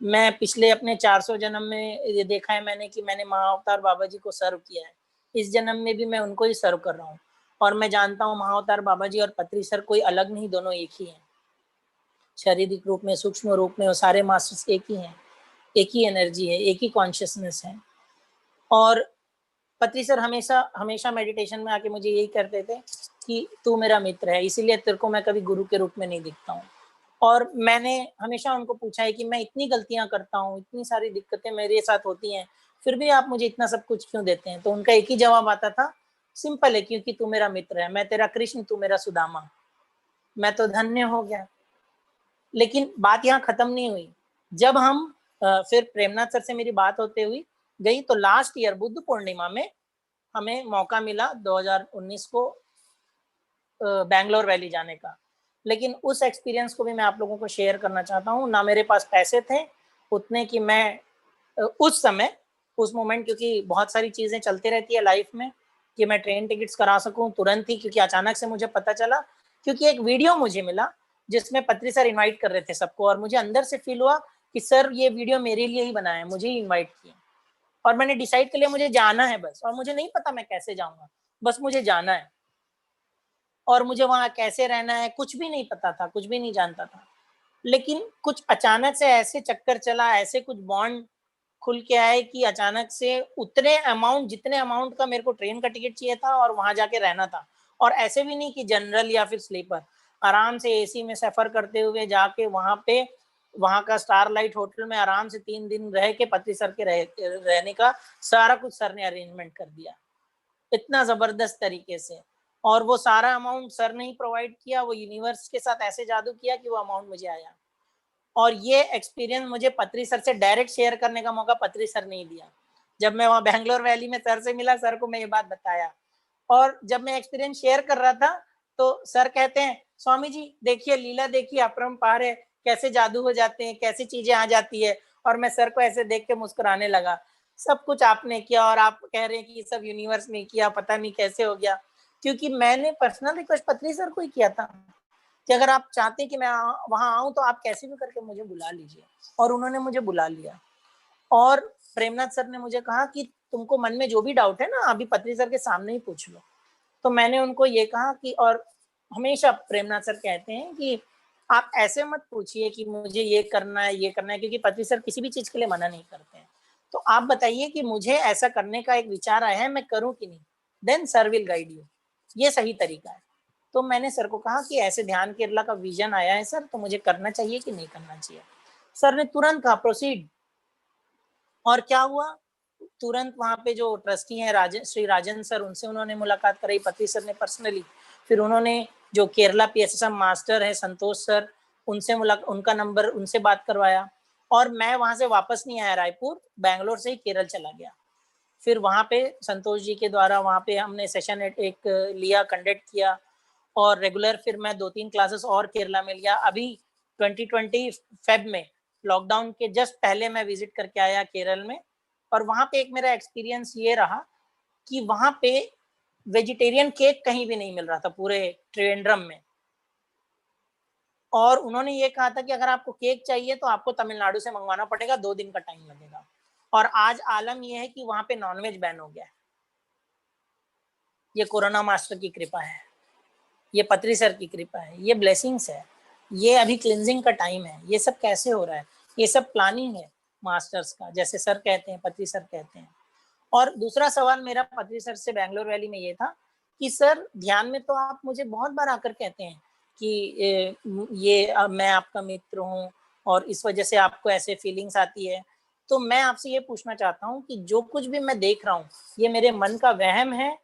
मैं पिछले अपने 400 जन्म में ये देखा है मैंने कि मैंने महाअवतार बाबा जी को सर्व किया है। इस जन्म में भी मैं उनको ही सर्व कर रहा हूँ। और मैं जानता हूँ महाअवतार बाबा जी और पत्री सर कोई अलग नहीं, दोनों एक ही हैं। शारीरिक रूप में, सूक्ष्म रूप में वो सारे मास्टर्स एक ही हैं, एक ही एनर्जी है, एक ही कॉन्शियसनेस है। और पत्री सर हमेशा हमेशा मेडिटेशन में आके मुझे यही करते थे कि तू मेरा मित्र है, इसीलिए तेरे को मैं कभी गुरु के रूप में नहीं दिखता हूँ। और मैंने हमेशा उनको पूछा है कि मैं इतनी गलतियां करता हूँ, इतनी सारी दिक्कतें मेरे साथ होती हैं, फिर भी आप मुझे इतना सब कुछ क्यों देते हैं? तो उनका एक ही जवाब आता था, सिंपल है, क्योंकि तू मेरा मित्र है, मैं तेरा कृष्ण, तू मेरा सुदामा। मैं तो धन्य हो गया। लेकिन बात यहाँ खत्म नहीं हुई। जब हम फिर प्रेमनाथ सर से मेरी बात होते हुई गई, तो लास्ट ईयर बुद्ध पूर्णिमा में हमें मौका मिला 2019 को बैंगलोर वैली जाने का। लेकिन उस एक्सपीरियंस को भी मैं आप लोगों को शेयर करना चाहता हूँ। ना मेरे पास पैसे थे उतने कि मैं उस समय, उस मोमेंट, क्योंकि बहुत सारी चीज़ें चलती रहती है लाइफ में, कि मैं ट्रेन टिकट्स करा सकूँ तुरंत ही, क्योंकि अचानक से मुझे पता चला, क्योंकि एक वीडियो मुझे मिला जिसमें पत्री सर इनवाइट कर रहे थे सबको, और मुझे अंदर से फील हुआ कि सर ये वीडियो मेरे लिए ही बनाया है, मुझे ही इन्वाइट किया। और मैंने डिसाइड कर लिया मुझे जाना है बस, और मुझे नहीं पता मैं कैसे जाऊँगा, बस मुझे जाना है। और मुझे वहाँ कैसे रहना है कुछ भी नहीं पता था, कुछ भी नहीं जानता था। लेकिन कुछ अचानक से ऐसे चक्कर चला, ऐसे कुछ बॉन्ड खुल के आए कि अचानक से उतने अमाउंट, जितने अमाउंट का मेरे को ट्रेन का टिकट चाहिए था और वहाँ जाके रहना था, और ऐसे भी नहीं कि जनरल या फिर स्लीपर, आराम से एसी में सफ़र करते हुए जाके वहाँ पे, वहाँ का स्टारलाइट होटल में आराम से 3 दिन रह के पत्री सर के रहने का सारा कुछ सर ने अरेंजमेंट कर दिया, इतना ज़बरदस्त तरीके से। और वो सारा अमाउंट सर ने ही प्रोवाइड किया, वो यूनिवर्स के साथ ऐसे जादू किया कि वो अमाउंट मुझे आया। और ये एक्सपीरियंस मुझे पत्री सर से डायरेक्ट शेयर करने का मौका पत्री सर ने ही दिया। जब मैं वहाँ बैंगलोर वैली में सर से मिला, सर को मैं ये बात बताया, और जब मैं एक्सपीरियंस शेयर कर रहा था, तो सर कहते हैं, स्वामी जी देखिए लीला, देखिए अपरंपार है, कैसे जादू हो जाते हैं, कैसी चीजें आ जाती है। और मैं सर को ऐसे देख के मुस्कुराने लगा, सब कुछ आपने किया, और आप कह रहे हैं कि सब यूनिवर्स ने किया, पता नहीं कैसे हो गया। क्योंकि मैंने पर्सनल रिक्वेस्ट पत्री सर को ही किया था कि अगर आप चाहते हैं कि मैं वहां आऊं तो आप कैसे भी करके मुझे बुला लीजिए, और उन्होंने मुझे बुला लिया। और प्रेमनाथ सर ने मुझे कहा कि तुमको मन में जो भी डाउट है ना, अभी पत्री सर के सामने ही पूछ लो। तो मैंने उनको ये कहा कि, और हमेशा प्रेमनाथ सर कहते हैं कि आप ऐसे मत पूछिए कि मुझे ये करना है, ये करना है, क्योंकि पत्री सर किसी भी चीज के लिए मना नहीं करते हैं। तो आप बताइए कि मुझे ऐसा करने का एक विचार आया है, मैं करूं कि नहीं, then sir will guide you, ये सही तरीका है। तो मैंने सर को कहा कि ऐसे ध्यान केरला का विजन आया है सर, तो मुझे करना चाहिए कि नहीं करना चाहिए। सर ने तुरंत कहा प्रोसीड। और क्या हुआ, तुरंत वहाँ पे जो ट्रस्टी हैं श्री राजन सर, उनसे उन्होंने मुलाकात कराई, पत्री सर ने पर्सनली। फिर उन्होंने जो केरला पीएसएसएम मास्टर है संतोष सर, उनसे उनका नंबर, उनसे बात करवाया। और मैं वहाँ से वापस नहीं आया रायपुर, बैंगलोर से ही केरल चला गया। फिर वहाँ पे संतोष जी के द्वारा वहाँ पे हमने सेशन एक लिया, कंडक्ट किया, और रेगुलर फिर मैं 2-3 क्लासेस और केरला में लिया। अभी 2020 फेब में, लॉकडाउन के जस्ट पहले मैं विजिट करके आया केरल में। और वहाँ पे एक मेरा एक्सपीरियंस ये रहा कि वहाँ पे वेजिटेरियन केक कहीं भी नहीं मिल रहा था पूरे त्रिवेंद्रम में। और उन्होंने ये कहा था कि अगर आपको केक चाहिए तो आपको तमिलनाडु से मंगवाना पड़ेगा, 2 दिन का टाइम लगेगा। और आज आलम ये है कि वहाँ पे नॉनवेज बैन हो गया है। ये कोरोना मास्टर की कृपा है, ये पत्री सर की कृपा है, ये ब्लेसिंग्स है, ये अभी क्लिनजिंग का टाइम है। ये सब कैसे हो रहा है, ये सब प्लानिंग है मास्टर्स का, जैसे सर कहते हैं, पत्री सर कहते हैं। और दूसरा सवाल मेरा पत्री सर से बैंगलोर वैली में ये था कि सर ध्यान में तो आप मुझे बहुत बार आकर कहते हैं कि मैं आपका मित्र हूँ और इस वजह से आपको ऐसे फीलिंग्स आती है। तो मैं आपसे ये पूछना चाहता हूँ कि जो कुछ भी मैं देख रहा हूँ, ये मेरे मन का वहम है,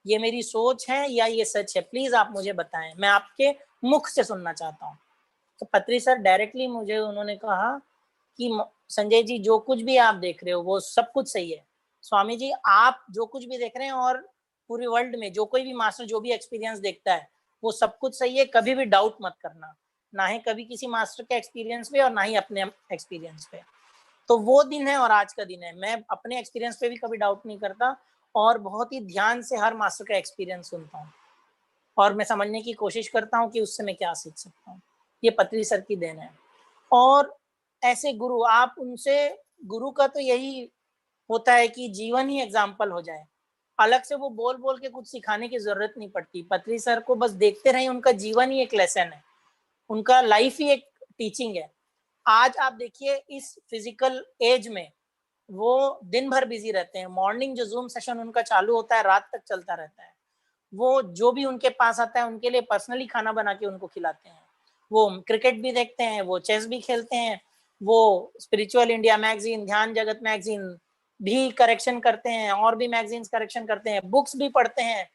ये मेरी सोच है, या ये सच है? प्लीज आप मुझे बताएं, मैं आपके मुख से सुनना चाहता हूँ। तो पत्री सर डायरेक्टली मुझे उन्होंने कहा कि संजय जी, जो कुछ भी आप देख रहे हो वो सब कुछ सही है। स्वामी जी, आप जो कुछ भी देख रहे हैं, और पूरी वर्ल्ड में जो कोई भी मास्टर जो भी एक्सपीरियंस देखता है वो सब कुछ सही है, कभी भी डाउट मत करना, ना ही कभी किसी मास्टर के एक्सपीरियंस पे और ना ही अपने एक्सपीरियंस पे। तो वो दिन है और आज का दिन है, मैं अपने एक्सपीरियंस पे भी कभी डाउट नहीं करता, और बहुत ही ध्यान से हर मास्टर का एक्सपीरियंस सुनता हूँ, और मैं समझने की कोशिश करता हूँ कि उससे मैं क्या सीख सकता हूँ। ये पत्री सर की देन है। और ऐसे गुरु, आप उनसे, गुरु का तो यही होता है कि जीवन ही एग्जाम्पल हो जाए, अलग से वो बोल बोल के कुछ सिखाने की जरूरत नहीं पड़ती। पत्री सर को बस देखते रहे, उनका जीवन ही एक लेसन है, उनका लाइफ ही एक टीचिंग है। आज आप देखिए इस फिजिकल एज में वो दिन भर बिजी रहते हैं, मॉर्निंग जो जूम सेशन उनका चालू होता है रात तक चलता रहता है। वो जो भी उनके पास आता है उनके लिए पर्सनली खाना बना के उनको खिलाते हैं। वो क्रिकेट भी देखते हैं, वो चेस भी खेलते हैं, वो स्पिरिचुअल इंडिया मैगजीन, ध्यान जगत मैगजीन भी करेक्शन करते हैं, और भी मैगजीन्स करेक्शन करते हैं, बुक्स भी पढ़ते हैं,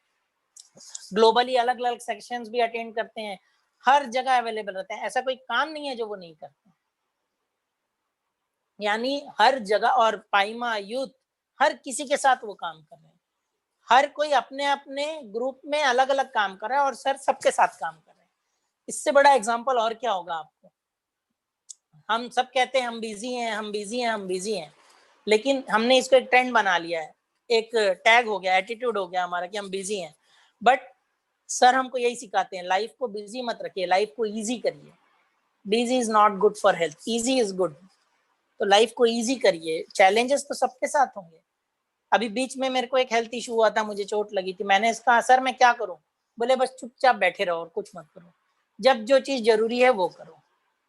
ग्लोबली अलग अलग सेक्शंस भी अटेंड करते हैं, हर जगह अवेलेबल रहते हैं। ऐसा कोई काम नहीं है जो वो नहीं करते। यानी हर जगह, और पाइमा यूथ, हर किसी के साथ वो काम कर रहे हैं। हर कोई अपने अपने ग्रुप में अलग अलग काम कर रहा है और सर सबके साथ काम कर रहे हैं। इससे बड़ा एग्जाम्पल और क्या होगा आपको? हम सब कहते हैं हम बिजी हैं, हम बिजी हैं, हम बिजी हैं, लेकिन हमने इसको एक ट्रेंड बना लिया है, एक टैग हो गया, एटीट्यूड हो गया हमारा कि हम बिजी हैं। बट सर हमको यही सिखाते हैं, लाइफ को बिजी मत रखिए, लाइफ को इजी करिए। Busy is not good for health, easy is good. तो लाइफ को इजी करिए। चैलेंजेस तो सबके साथ होंगे। अभी बीच में मेरे को एक हेल्थ इशू हुआ था, मुझे चोट लगी थी, मैंने कहा सर मैं क्या करूं? बोले बस चुपचाप बैठे रहो और कुछ मत करो, जब जो चीज जरूरी है वो करो,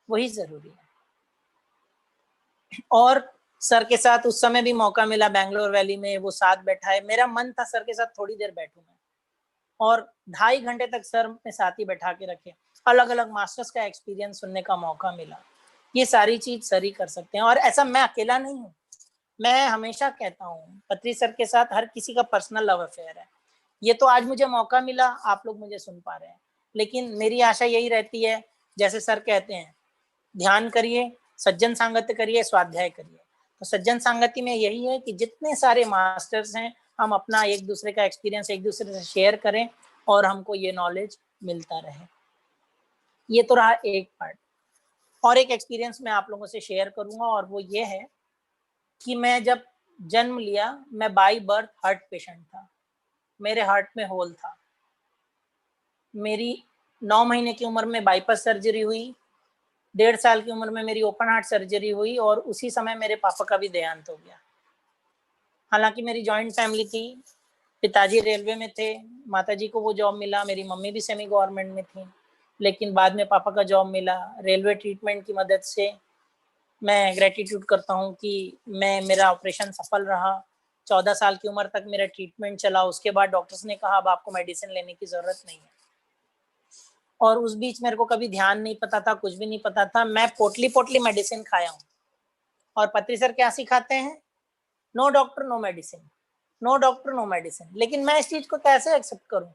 वही जरूरी है। और सर के साथ उस समय भी मौका मिला बैंगलोर वैली में, वो साथ बैठा है, मेरा मन था सर के साथ थोड़ी देर बैठूं मैं, और 2.5 घंटे तक सर अपने साथ ही बैठा के रखे। अलग अलग मास्टर्स का एक्सपीरियंस सुनने का मौका मिला। ये सारी चीज सर ही कर सकते हैं, और ऐसा मैं अकेला नहीं हूँ। मैं हमेशा कहता हूँ पत्री सर के साथ हर किसी का पर्सनल लव अफेयर है। ये तो आज मुझे मौका मिला, आप लोग मुझे सुन पा रहे हैं, लेकिन मेरी आशा यही रहती है, जैसे सर कहते हैं, ध्यान करिए, सज्जन सांगत्य करिए, स्वाध्याय करिए। तो सज्जन सांगत्य में यही है कि जितने सारे मास्टर्स हैं, हम अपना एक दूसरे का एक्सपीरियंस एक दूसरे से शेयर करें और हमको ये नॉलेज मिलता रहे। ये तो रहा एक पार्ट। और एक एक्सपीरियंस मैं आप लोगों से शेयर करूंगा, और वो ये है कि मैं जब जन्म लिया, मैं बाई बर्थ हार्ट पेशेंट था। मेरे हार्ट में होल था। मेरी 9 महीने की उम्र में बाईपास सर्जरी हुई, 1.5 साल की उम्र में मेरी ओपन हार्ट सर्जरी हुई, और उसी समय मेरे पापा का भी देहांत हो गया। हालांकि मेरी जॉइंट फैमिली थी, पिताजी रेलवे में थे, माताजी को वो जॉब मिला, मेरी मम्मी भी सेमी गवर्नमेंट में थी, लेकिन बाद में पापा का जॉब मिला। रेलवे ट्रीटमेंट की मदद से मैं ग्रेटिट्यूड करता हूँ कि मेरा ऑपरेशन सफल रहा। 14 साल की उम्र तक मेरा ट्रीटमेंट चला। उसके बाद डॉक्टर्स ने कहा अब आपको मेडिसिन लेने की जरूरत नहीं है। और उस बीच मेरे को कभी ध्यान नहीं पता था, कुछ भी नहीं पता था, मैं पोटली पोटली मेडिसिन खाया हूँ। और पत्री सर क्या सिखाते हैं? No doctor no medicine, no doctor no medicine. लेकिन मैं इस चीज को कैसे एक्सेप्ट करूं?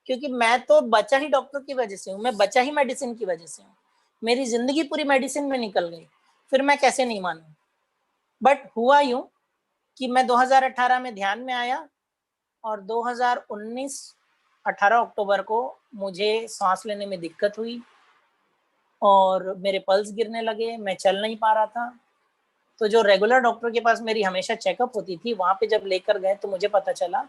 क्योंकि मैं तो बचा ही डॉक्टर की वजह से हूँ, मैं बचा ही मेडिसिन की वजह से हूँ। मेरी जिंदगी पूरी मेडिसिन में निकल गई, फिर मैं कैसे नहीं मानूं? बट हुआ यूं कि मैं 2018 में ध्यान में आया, और 2019 18 अक्टूबर को मुझे सांस लेने में दिक्कत हुई और मेरे पल्स गिरने लगे, मैं चल नहीं पा रहा था। तो जो रेगुलर डॉक्टर के पास मेरी हमेशा चेकअप होती थी, वहां पे जब लेकर गए तो मुझे पता चला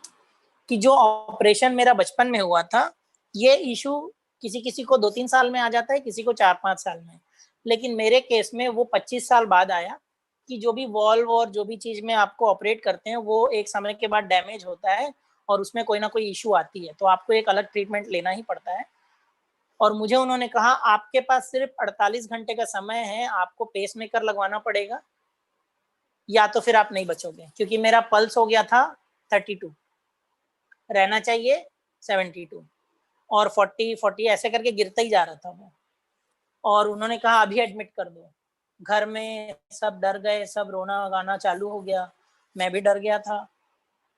कि जो ऑपरेशन मेरा बचपन में हुआ था, ये इशू किसी किसी को 2-3 साल में आ जाता है, किसी को 4-5 साल में, लेकिन मेरे केस में वो 25 साल बाद आया। कि जो भी वॉल्व और जो भी चीज में आपको ऑपरेट करते हैं, वो एक समय के बाद डैमेज होता है और उसमें कोई ना कोई इशू आती है, तो आपको एक अलग ट्रीटमेंट लेना ही पड़ता है। और मुझे उन्होंने कहा आपके पास सिर्फ 48 घंटे का समय है, आपको पेस मेकर लगवाना पड़ेगा, या तो फिर आप नहीं बचोगे। क्योंकि मेरा पल्स हो गया था 32, रहना चाहिए 72, और 40 ऐसे करके गिरता ही जा रहा था वो। और उन्होंने कहा अभी एडमिट कर दो। घर में सब डर गए, सब रोना गाना चालू हो गया, मैं भी डर गया था।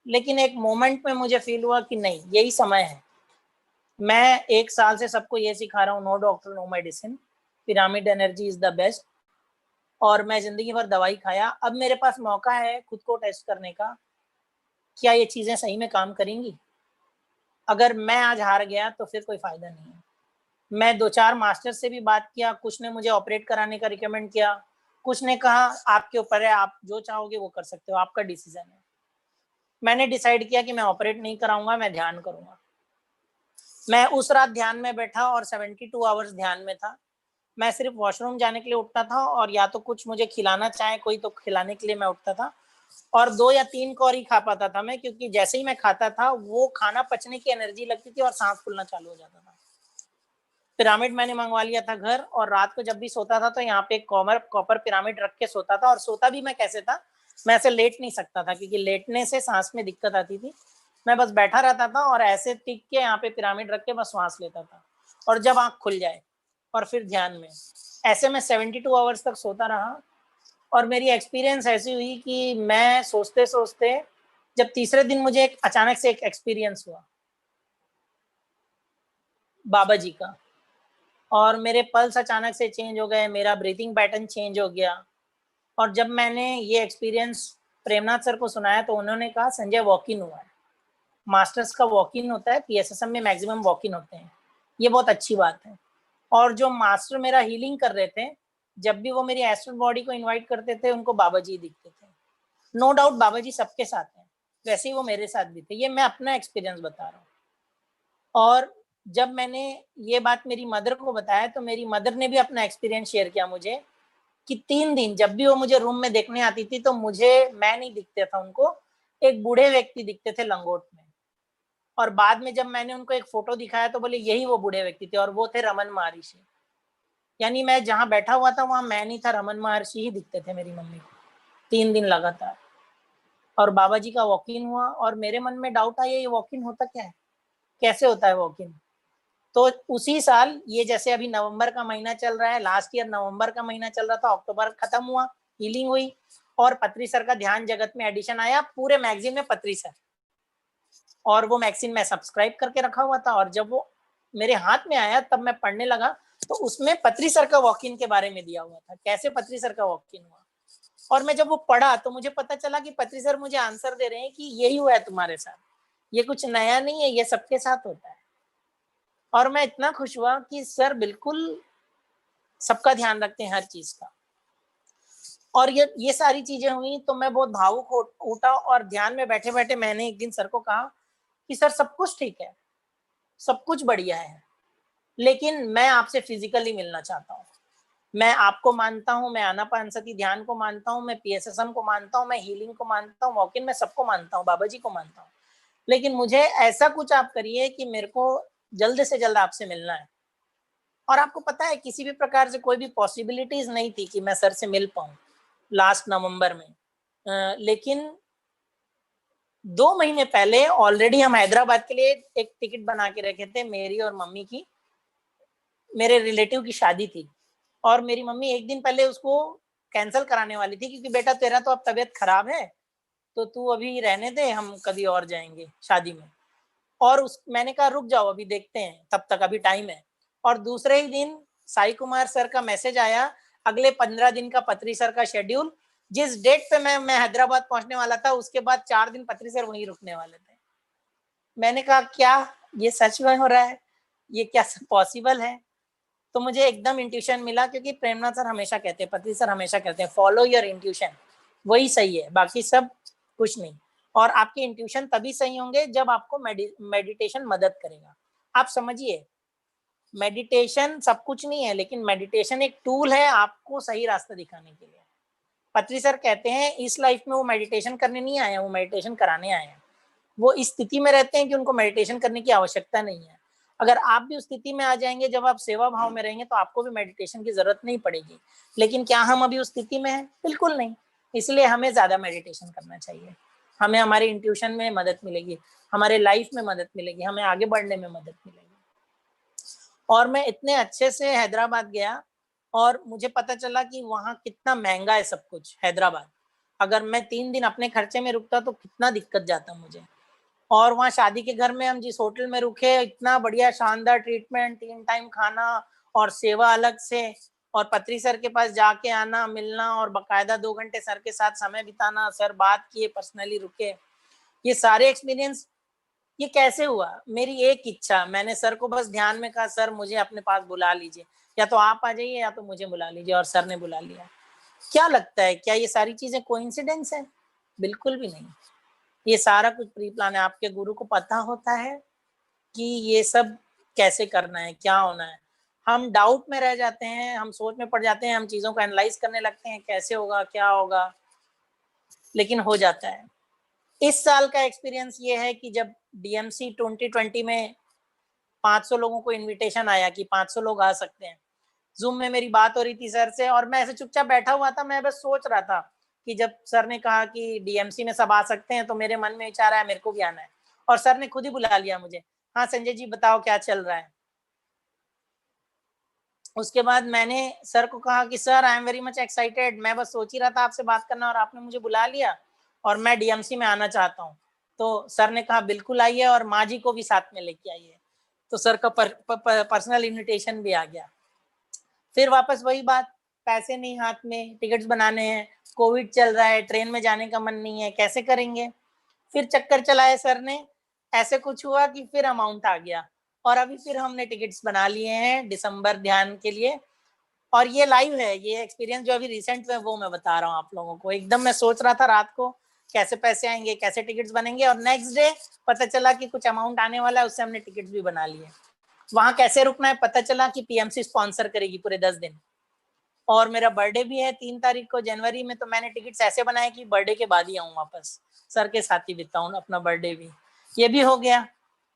लेकिन एक मोमेंट में मुझे फील हुआ कि नहीं, यही समय है। मैं 1 साल से सबको ये सिखा रहा हूँ, no doctor no medicine, pyramid energy is the best. और मैं जिंदगी भर दवाई खाया, अब मेरे पास मौका है खुद को टेस्ट करने का, क्या ये चीजें सही में काम करेंगी। अगर मैं आज हार गया तो फिर कोई फायदा नहीं है। मैं 2-4 मास्टर से भी बात किया, कुछ ने मुझे ऑपरेट कराने का रिकमेंड किया, कुछ ने कहा आपके ऊपर है, आप जो चाहोगे वो कर सकते हो, आपका डिसीजन है। मैंने डिसाइड किया कि मैं ऑपरेट नहीं कराऊंगा, मैं ध्यान करूंगा। मैं उस रात ध्यान में बैठा और 72 आवर्स ध्यान में था। मैं सिर्फ वॉशरूम जाने के लिए उठता था, और या तो कुछ मुझे खिलाना चाहे कोई तो खिलाने के लिए मैं उठता था, और 2 या 3 कौर ही खा पाता था मैं, क्योंकि जैसे ही मैं खाता था वो खाना पचने की एनर्जी लगती थी और सांस फूलना चालू हो जाता था। पिरामिड मैंने मंगवा लिया था घर, और रात को जब भी सोता था तो यहाँ पे एक कॉपर पिरामिड रख के सोता था। और सोता भी मैं कैसे था, मैं ऐसे लेट नहीं सकता था, क्योंकि लेटने से सांस में दिक्कत आती थी। मैं बस बैठा रहता था और ऐसे टिक के यहाँ पे पिरामिड रख के बस सांस लेता था, और जब आंख खुल जाए और फिर ध्यान में। ऐसे में 72 आवर्स तक सोता रहा। और मेरी एक्सपीरियंस ऐसी हुई कि मैं सोचते सोचते, जब तीसरे दिन मुझे अचानक से एक एक्सपीरियंस हुआ बाबा जी का, और मेरे पल्स अचानक से चेंज हो गए, मेरा ब्रीथिंग पैटर्न चेंज हो गया। और जब मैंने ये एक्सपीरियंस प्रेमनाथ सर को सुनाया तो उन्होंने कहा संजय वॉक इन हुआ है, मास्टर्स का वॉक इन होता है, पीएसएसएम में मैक्सिमम वॉक इन होते हैं, ये बहुत अच्छी बात है। और जो मास्टर मेरा हीलिंग कर रहे थे, जब भी वो मेरी एस्ट्रल बॉडी को इनवाइट करते थे उनको बाबा जी दिखते थे। नो डाउट बाबा जी सबके साथ हैं, वैसे ही वो मेरे साथ भी थे, ये मैं अपना एक्सपीरियंस बता रहा हूँ। और जब मैंने ये बात मेरी मदर को बताया तो मेरी मदर ने भी अपना एक्सपीरियंस शेयर किया मुझे कि 3 दिन जब भी वो मुझे रूम में देखने आती थी तो मुझे मैं नहीं दिखता था उनको, एक बूढ़े व्यक्ति दिखते थे लंगोट में। और बाद में जब मैंने उनको एक फोटो दिखाया तो बोले यही वो बूढ़े व्यक्ति थे और वो थे रमन महर्षि। यानी मैं जहाँ बैठा हुआ था वहां मैं नहीं था, रमन महर्षि ही दिखते थे मेरी मम्मी को 3 दिन लगातार। और बाबा जी का वॉक इन हुआ और मेरे मन में डाउट आया ये वॉक इन होता क्या है, कैसे होता है वॉक इन। तो उसी साल ये जैसे अभी नवंबर का महीना चल रहा है, लास्ट ईयर नवंबर का महीना चल रहा था, अक्टूबर खत्म हुआ, हीलिंग हुई और पत्री सर का ध्यान जगत में एडिशन आया, पूरे मैगजीन में पत्री सर, और वो मैगजीन मैं सब्सक्राइब करके रखा हुआ था। और जब वो मेरे हाथ में आया तब मैं पढ़ने लगा तो उसमें पत्री सर का वॉक इन के बारे में दिया हुआ था, कैसे पत्री सर का वॉक इन हुआ। और मैं जब वो पढ़ा तो मुझे पता चला कि पत्री सर मुझे आंसर दे रहे हैं कि यही हुआ है तुम्हारे साथ, ये कुछ नया नहीं है, ये सबके साथ होता है। और मैं इतना खुश हुआ कि सर बिल्कुल सबका ध्यान रखते हैं हर चीज का। और ये सारी चीजें हुई तो मैं बहुत भावुक उठा और ध्यान में बैठे बैठे मैंने एक दिन सर को कहा कि सर सब कुछ ठीक है, सब कुछ बढ़िया है, लेकिन मैं आपसे फिजिकली मिलना चाहता हूँ। मैं आपको मानता हूँ, मैं आनापानसती ध्यान को मानता हूँ, मैं पीएसएसएम को मानता हूँ, मैं हीलिंग को मानता हूँ, वॉक इन में सबको मानता हूँ, बाबा जी को मानता हूँ, लेकिन मुझे ऐसा कुछ आप करिए कि मेरे को जल्द से जल्द आपसे मिलना है। और आपको पता है किसी भी प्रकार से कोई भी पॉसिबिलिटीज नहीं थी कि मैं सर से मिल पाऊँ लास्ट नवंबर में। लेकिन 2 महीने पहले ऑलरेडी हम हैदराबाद के लिए एक टिकट बना के रखे थे, मेरी और मम्मी की, मेरे रिलेटिव की शादी थी और मेरी मम्मी एक दिन पहले उसको कैंसिल कराने वाली थी क्योंकि बेटा तेरा तो अब तबीयत खराब है तो तू अभी रहने दे, हम कभी और जाएंगे शादी में। और उस मैंने कहा रुक जाओ अभी देखते हैं, तब तक अभी टाइम है। और दूसरे ही दिन साई कुमार सर का मैसेज आया, अगले 15 दिन का पत्री सर का शेड्यूल, जिस डेट पे मैं हैदराबाद पहुंचने वाला था उसके बाद 4 दिन पत्री सर वहीं रुकने वाले थे। मैंने कहा क्या ये सच में हो रहा है, ये क्या पॉसिबल है। तो मुझे एकदम इंट्यूशन मिला क्योंकि प्रेमनाथ सर हमेशा कहते हैं, पत्री सर हमेशा कहते हैं फॉलो योर इंट्यूशन, वही सही है, बाकी सब कुछ नहीं। और आपके इंट्यूशन तभी सही होंगे जब आपको मेडिटेशन मदद करेगा। आप समझिए मेडिटेशन सब कुछ नहीं है, लेकिन मेडिटेशन एक टूल है आपको सही रास्ता दिखाने के लिए। पत्री सर कहते हैं इस लाइफ में वो मेडिटेशन करने नहीं आए हैं, वो मेडिटेशन कराने आए हैं। वो इस स्थिति में रहते हैं कि उनको मेडिटेशन करने की आवश्यकता नहीं है। अगर आप भी उस स्थिति में आ जाएंगे जब आप सेवा भाव में रहेंगे तो आपको भी मेडिटेशन की जरूरत नहीं पड़ेगी। लेकिन क्या हम अभी उस स्थिति में हैं? बिल्कुल नहीं। इसलिए हमें ज्यादा मेडिटेशन करना चाहिए, हमें हमारे इंट्यूशन में मदद मिलेगी, हमारे लाइफ में मदद मिलेगी, हमें आगे बढ़ने में मदद मिलेगी। और मैं इतने अच्छे से हैदराबाद गया और मुझे पता चला कि वहाँ कितना महंगा है सब कुछ हैदराबाद। अगर मैं 3 दिन अपने खर्चे में रुकता तो कितना दिक्कत जाता मुझे। और वहाँ शादी के घर में हम जिस होटल में रुके, इतना बढ़िया शानदार ट्रीटमेंट, 3 टाइम खाना और सेवा अलग से, और पत्री सर के पास जाके आना, मिलना और बकायदा 2 घंटे सर के साथ समय बिताना, सर बात किए, पर्सनली रुके, ये सारे एक्सपीरियंस। ये कैसे हुआ? मेरी एक इच्छा, मैंने सर को बस ध्यान में कहा सर मुझे अपने पास बुला लीजिए, या तो आप आ जाइए या तो मुझे बुला लीजिए, और सर ने बुला लिया। क्या लगता है क्या ये सारी चीजें कोइंसिडेंस है? बिल्कुल भी नहीं। ये सारा कुछ प्री प्लान है। आपके गुरु को पता होता है कि ये सब कैसे करना है, क्या होना है। हम डाउट में रह जाते हैं, हम सोच में पड़ जाते हैं, हम चीजों को एनालाइज करने लगते हैं कैसे होगा, क्या होगा, लेकिन हो जाता है। इस साल का एक्सपीरियंस ये है कि जब डीएमसी 2020 में 500 लोगों को इनविटेशन आया कि 500 लोग आ सकते हैं, जूम में मेरी बात हो रही थी सर से और मैं ऐसे चुपचाप बैठा हुआ था, मैं बस सोच रहा था कि जब सर ने कहा कि डीएमसी में सब आ सकते हैं तो मेरे मन में विचार आया मेरे को भी आना है, और सर ने खुद ही बुला लिया मुझे, हाँ संजय जी बताओ क्या चल रहा है। उसके बाद मैंने सर को कहा कि sir I am very much excited, मैं बस सोच ही रहा था आपसे बात करना और आपने मुझे बुला लिया और मैं डीएमसी में आना चाहता हूँ। तो सर ने कहा बिल्कुल आइए और माँ जी को भी साथ में लेके आइए। तो सर का पर्सनल इन्विटेशन भी आ गया। फिर वापस वही बात, पैसे नहीं हाथ में, टिकट्स बनाने हैं, कोविड चल रहा है, ट्रेन में जाने का मन नहीं है, कैसे करेंगे? फिर चक्कर चलाए सर ने, ऐसे कुछ हुआ कि फिर अमाउंट आ गया और अभी फिर हमने टिकट्स बना लिए हैं दिसंबर ध्यान के लिए। और ये लाइव है, ये एक्सपीरियंस जो अभी रिसेंट में वो मैं बता रहा हूँ आप लोगों को। एकदम मैं सोच रहा था रात को कैसे पैसे आएंगे, कैसे टिकट्स बनेंगे, और नेक्स्ट डे पता चला कि कुछ अमाउंट आने वाला है, उससे हमने टिकट्स भी बना लिए। वहां कैसे रुकना है पता चला कि पीएमसी स्पॉन्सर करेगी पूरे 10 दिन। और मेरा बर्थडे भी है 3 तारीख को जनवरी में, तो मैंने टिकट्स ऐसे बनाए कि बर्थडे के बाद ही आऊँ वापस, सर के साथ ही बिताऊँ अपना बर्थडे भी। ये भी हो गया।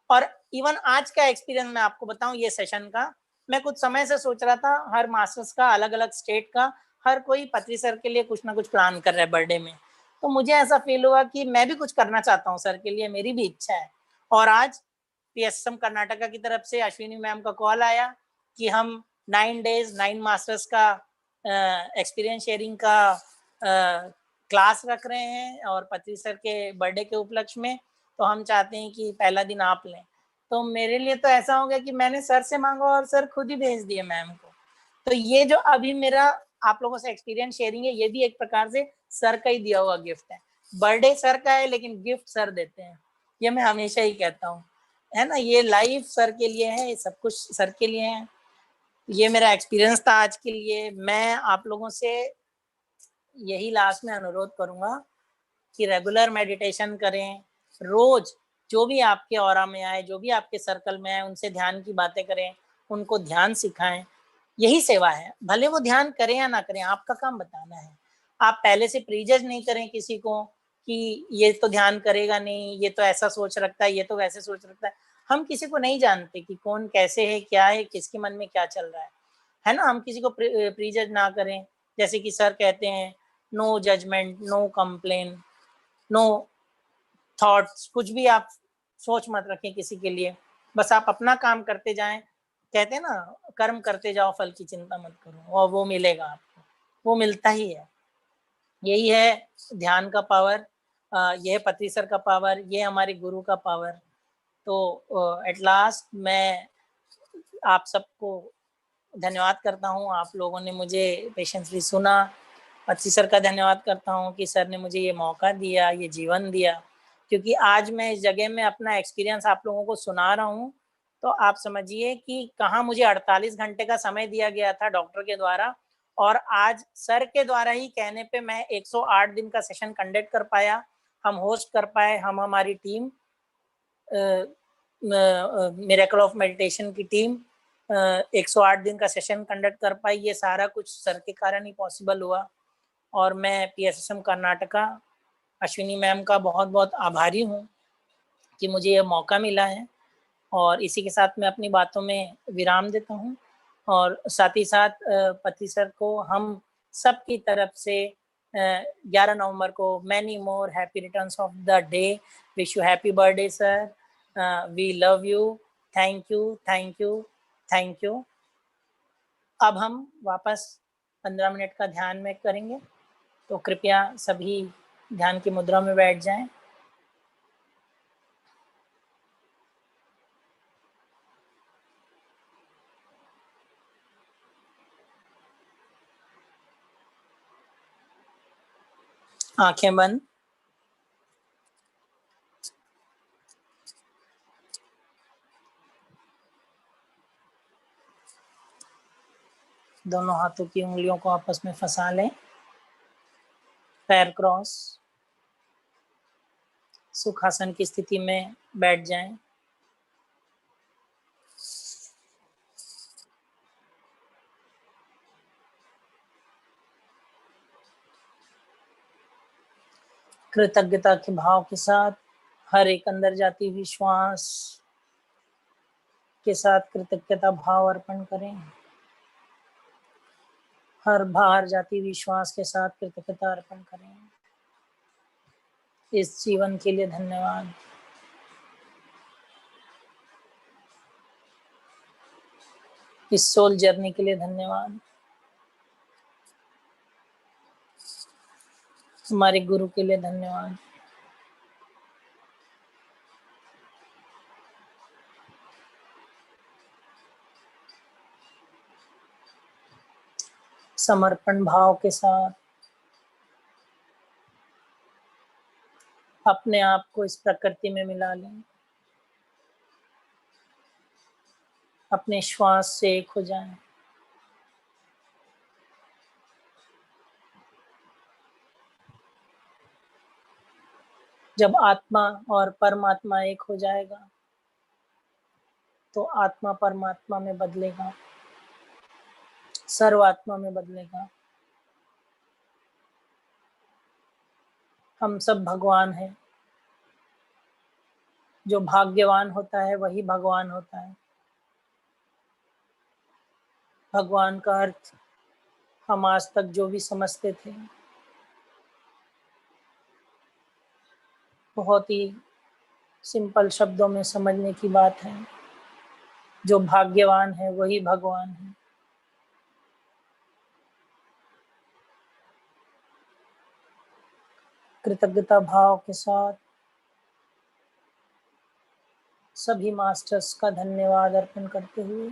और इवन आज का एक्सपीरियंस मैं आपको बताऊं ये सेशन का, मैं कुछ समय से सोच रहा था हर मास्टर्स का अलग अलग स्टेट का हर कोई पत्री सर के लिए कुछ ना कुछ प्लान कर रहा है बर्थडे में। तो मुझे ऐसा फील हुआ कि मैं भी कुछ करना चाहता हूँ सर के लिए, मेरी भी इच्छा है। और आज पीएसएम कर्नाटका की तरफ से अश्विनी मैम का कॉल आया कि हम 9 डेज 9 मास्टर्स का एक्सपीरियंस शेयरिंग का क्लास रख रहे हैं और पत्री सर के बर्थडे के उपलक्ष्य में, तो हम चाहते हैं कि पहला दिन आप लें। तो मेरे लिए तो ऐसा हो गया कि मैंने सर से मांगा और सर खुद ही भेज दिए मैम को। तो ये जो अभी मेरा आप लोगों से एक्सपीरियंस शेयरिंग है, ये भी एक प्रकार से सर का ही दिया हुआ गिफ्ट है। बर्थडे सर का है लेकिन गिफ्ट सर देते हैं, ये मैं हमेशा ही कहता हूँ, है ना। ये लाइफ सर के लिए है, सब कुछ सर के लिए है। ये मेरा एक्सपीरियंस था आज के लिए। मैं आप लोगों से यही लास्ट में अनुरोध करूंगा कि रेगुलर मेडिटेशन करें, रोज जो भी आपके ऑरा में आए, जो भी आपके सर्कल में आए, उनसे ध्यान की बातें करें, उनको ध्यान सिखाएं। यही सेवा है, भले वो ध्यान करें या ना करें, आपका काम बताना है। आप पहले से प्रीजज नहीं करें किसी को कि ये तो ध्यान करेगा नहीं, ये तो ऐसा सोच रखता है, ये तो वैसे सोच रखता है। हम किसी को नहीं जानते कि कौन कैसे है, क्या है, किसके मन में क्या चल रहा है ना। हम किसी को प्रीजज ना करें। जैसे कि सर कहते हैं, no judgment, no complain, no thoughts, कुछ भी आप सोच मत रखें किसी के लिए, बस आप अपना काम करते जाएं। कहते हैं ना, कर्म करते जाओ, फल की चिंता मत करो, और वो मिलेगा आपको, वो मिलता ही है। यही है ध्यान का पावर, ये है पत्री सर का पावर, ये हमारे गुरु का पावर। तो एट लास्ट मैं आप सबको धन्यवाद करता हूँ, आप लोगों ने मुझे पेशेंसली सुना। पत्री सर का धन्यवाद करता हूँ कि सर ने मुझे ये मौका दिया, ये जीवन दिया, क्योंकि आज मैं इस जगह में अपना एक्सपीरियंस आप लोगों को सुना रहा हूँ। तो आप समझिए कि कहाँ मुझे 48 घंटे का समय दिया गया था डॉक्टर के द्वारा, और आज सर के द्वारा ही कहने पे मैं 108 दिन का सेशन कंडक्ट कर पाया, हम होस्ट कर पाए, हम हमारी टीम मिरेकल ऑफ मेडिटेशन की टीम 108 दिन का सेशन कंडक्ट कर पाई। ये सारा कुछ सर के कारण ही पॉसिबल हुआ। और मैं पीएसएम कर्नाटका अश्विनी मैम का बहुत बहुत आभारी हूँ कि मुझे ये मौका मिला है। और इसी के साथ मैं अपनी बातों में विराम देता हूँ, और साथ ही साथ पति सर को हम सब की तरफ से 11 नवंबर को many more happy returns of the day. Wish you happy birthday sir, we love you, thank you, thank you, thank you. अब हम वापस 15 मिनट का ध्यान में करेंगे, तो कृपया सभी ध्यान की मुद्रा में बैठ जाएं। आंखें बंद। दोनों हाथों की उंगलियों को आपस में फंसा लें, पैर क्रॉस, सुखासन की स्थिति में बैठ जाएं। कृतज्ञता के भाव के साथ हर एक अंदर जाती हुई श्वास के साथ कृतज्ञता भाव अर्पण करें। हर बाहर जाती हुई श्वास के साथ कृतज्ञता अर्पण करें। इस जीवन के लिए धन्यवाद, इस सोल जर्नी के लिए धन्यवाद, हमारे गुरु के लिए धन्यवाद। समर्पण भाव के साथ अपने आप को इस प्रकृति में मिला लें। अपने श्वास से एक हो जाएं। जब आत्मा और परमात्मा एक हो जाएगा तो आत्मा परमात्मा में बदलेगा, सर्वात्मा में बदलेगा। हम सब भगवान हैं। जो भाग्यवान होता है वही भगवान होता है। भगवान का अर्थ हम आज तक जो भी समझते थे बहुत ही सिंपल शब्दों में समझने की बात है। जो भाग्यवान है वही भगवान है। कृतज्ञता भाव के साथ सभी मास्टर्स का धन्यवाद अर्पण करते हुए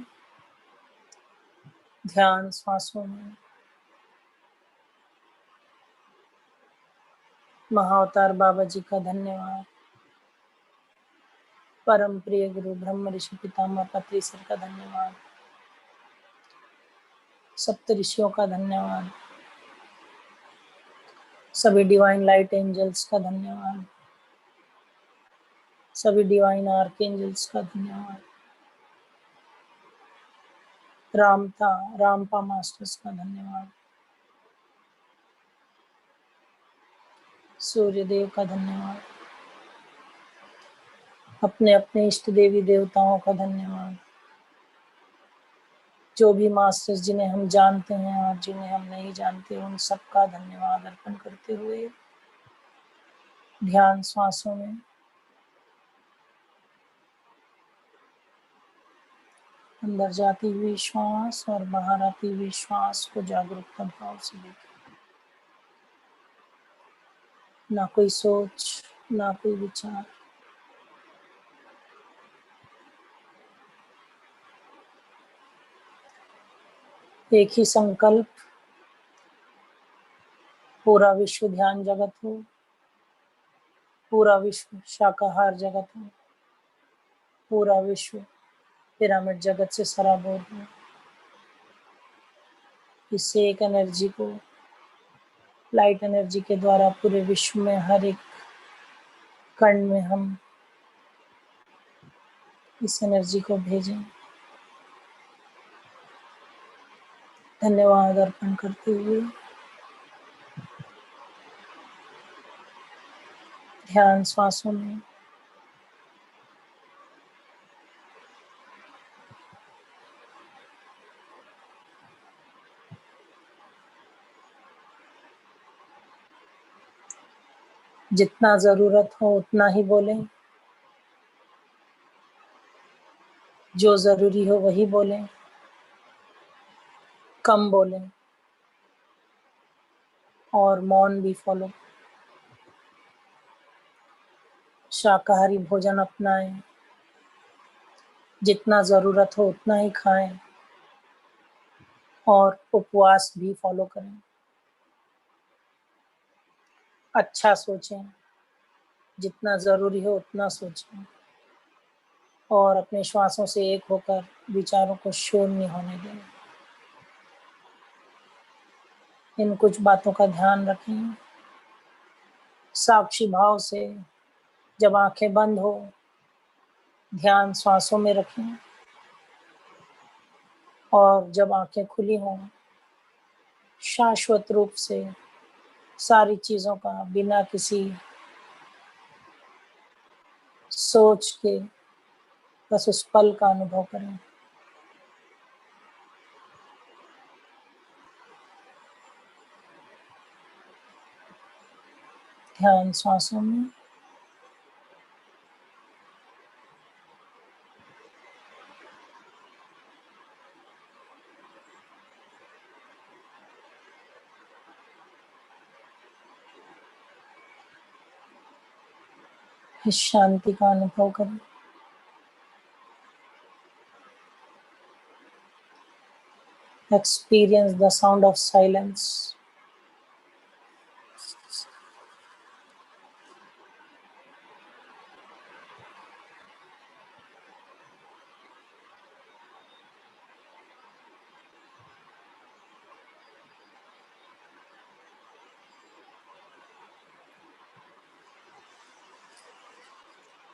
ध्यान श्वासों में महाअवतार बाबा जी का धन्यवाद, परम प्रिय गुरु ब्रह्म ऋषि पितामह पत्री सर का धन्यवाद, सप्त ऋषियों का धन्यवाद, सभी डिवाइन लाइट एंजल्स का धन्यवाद, सभी डिवाइन आर्क एंजल्स का धन्यवाद, रामपा मास्टर्स का धन्यवाद, सूर्य देव का धन्यवाद, अपने अपने इष्ट देवी देवताओं का धन्यवाद, जो भी मास्टर्स जिन्हें हम जानते हैं और जिन्हें हम नहीं जानते उन सबका धन्यवाद अर्पण करते हुए ध्यान श्वासों में अंदर जाती हुई श्वास और बाहर आती हुई श्वास को जागरूकता भाव से देखें। ना कोई सोच, ना कोई विचार, एक ही संकल्प, पूरा विश्व ध्यान जगत हो, पूरा विश्व शाकाहार जगत हो, पूरा विश्व पिरामिड जगत से सराबोर हो। इससे एक एनर्जी को, लाइट एनर्जी के द्वारा पूरे विश्व में हर एक कण में हम इस एनर्जी को भेजें। धन्यवाद अर्पण करते हुए ध्यान श्वासों में जितना जरूरत हो उतना ही बोलें, जो जरूरी हो वही बोलें, कम बोलें और मौन भी फॉलो। शाकाहारी भोजन अपनाएं, जितना जरूरत हो उतना ही खाएं और उपवास भी फॉलो करें। अच्छा सोचें, जितना जरूरी हो उतना सोचें और अपने श्वासों से एक होकर विचारों को शून्य होने दें। इन कुछ बातों का ध्यान रखें। साक्षी भाव से जब आंखें बंद हो ध्यान श्वासों में रखें और जब आंखें खुली हों शाश्वत रूप से सारी चीजों का बिना किसी सोच के बस उस पल का अनुभव करें। ध्यान श्वासों में इस शांति का अनुभव करें। Experience the sound of silence.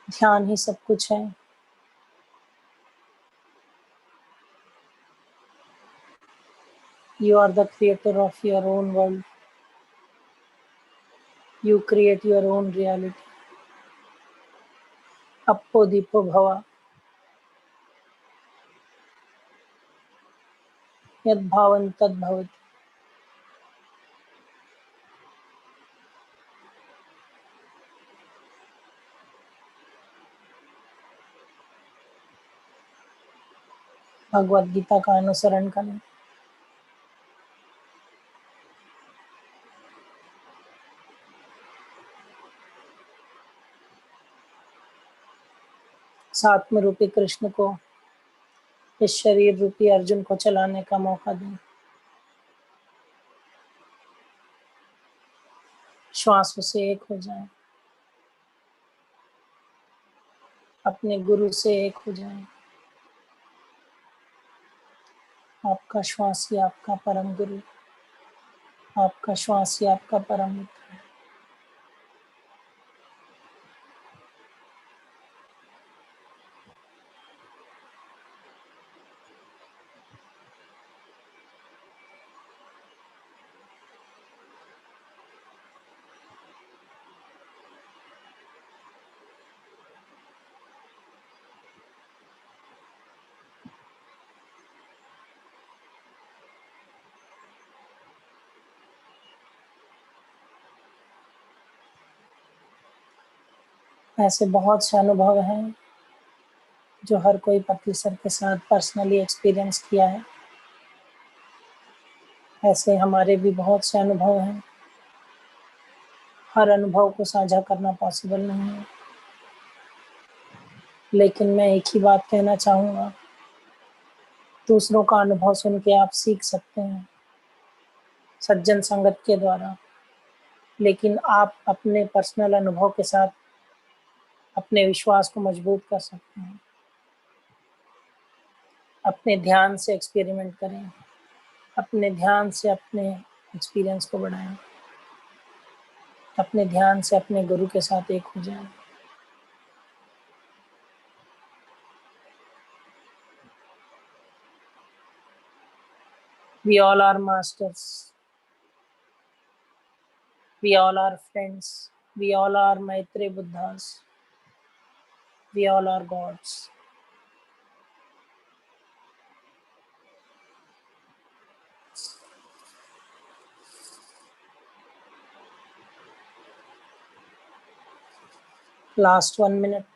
ध्यान ही सब कुछ है। You are the creator of your own world. You create your own reality. Appo Dipo Bhava. Yad Bhavan Tad Bhavati. Bhagavad Gita का अनुसरण करें। सात्म रूपी कृष्ण को इस शरीर रूपी अर्जुन को चलाने का मौका दें। श्वासों से एक हो जाएं। अपने गुरु से एक हो जाएं। आपका श्वास ही आपका परम गुरु, आपका श्वास ही आपका परम मित्र है। ऐसे बहुत से अनुभव हैं जो हर कोई पति सर के साथ पर्सनली एक्सपीरियंस किया है। ऐसे हमारे भी बहुत से अनुभव हैं। हर अनुभव को साझा करना पॉसिबल नहीं है, लेकिन मैं एक ही बात कहना चाहूँगा, दूसरों का अनुभव सुन के आप सीख सकते हैं सज्जन संगत के द्वारा, लेकिन आप अपने पर्सनल अनुभव के साथ अपने विश्वास को मजबूत कर सकते हैं। अपने ध्यान से एक्सपेरिमेंट करें, अपने ध्यान से अपने एक्सपीरियंस को बढ़ाएं, अपने ध्यान से अपने गुरु के साथ एक हो जाएं। We all are masters. We all are friends. We all are Maitre Buddhas. We all are gods. Last 1 minute.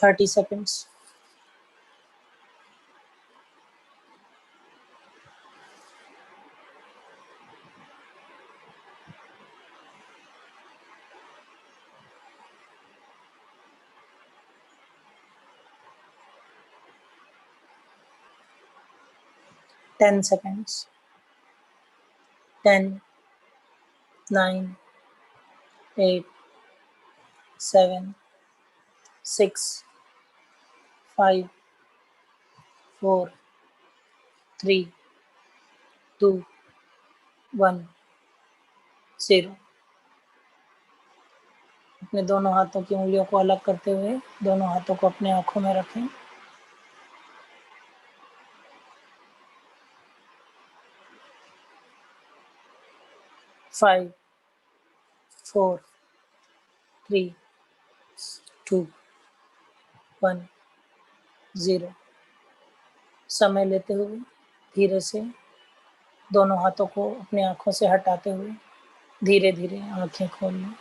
Thirty seconds. Ten seconds. 10, 9, 8, 7, 6, 5, 4, 3, 2, 1, 0. अपने दोनों हाथों की उंगलियों को अलग करते हुए दोनों हाथों को अपने आंखों में रखें। 5, 4, 3, 2, 1, 0. समय लेते हुए धीरे से दोनों हाथों को अपनी आंखों से हटाते हुए धीरे धीरे आंखें खोल लें।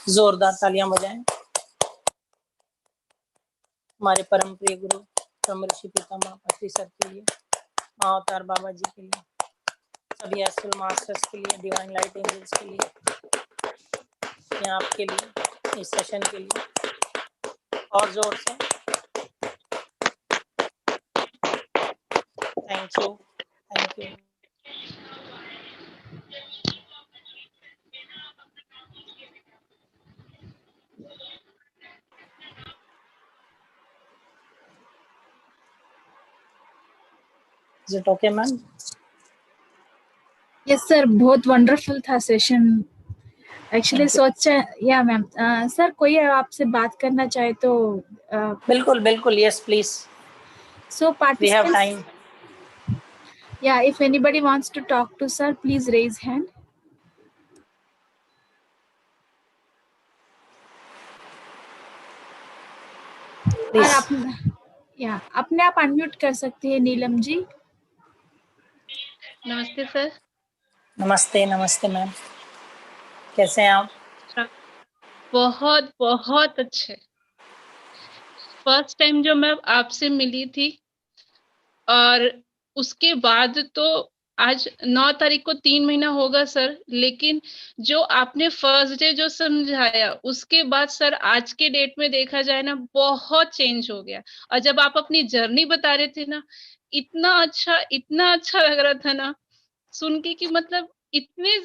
जोरदार तालियां बजाएं हमारे परम प्रिय गुरु ब्रह्म ऋषि पितामह पत्री सर के लिए, अवतार बाबा जी के लिए, सभी एस्ट्रल मास्टर्स के लिए, डिवाइन लाइट एंजल्स के लिए, या आपके लिए, इस सेशन के लिए और जोर से thank you, thank you. Is it okay, ma'am? Yes sir, बहुत वंडरफुल था सेशन। एक्चुअली सोचा, या मैम सर कोई आपसे बात करना चाहे तो बिल्कुल बिल्कुल, yes please, so we have participants, time. या if anybody wants to talk to sir please raise hand. और अपने आप अनम्यूट कर सकती है नीलम जी। नमस्ते सर। नमस्ते नमस्ते मैम, कैसे हैं आप? बहुत बहुत अच्छे। फर्स्ट टाइम जो मैं आपसे मिली थी और उसके बाद तो आज 9 तारीख को 3 महीना होगा सर, लेकिन जो आपने फर्स्ट डे जो समझाया उसके बाद सर आज के डेट में देखा जाए ना बहुत चेंज हो गया। और जब आप अपनी जर्नी बता रहे थे ना, इतना अच्छा लग रहा था ना सुन के कि मतलब इतने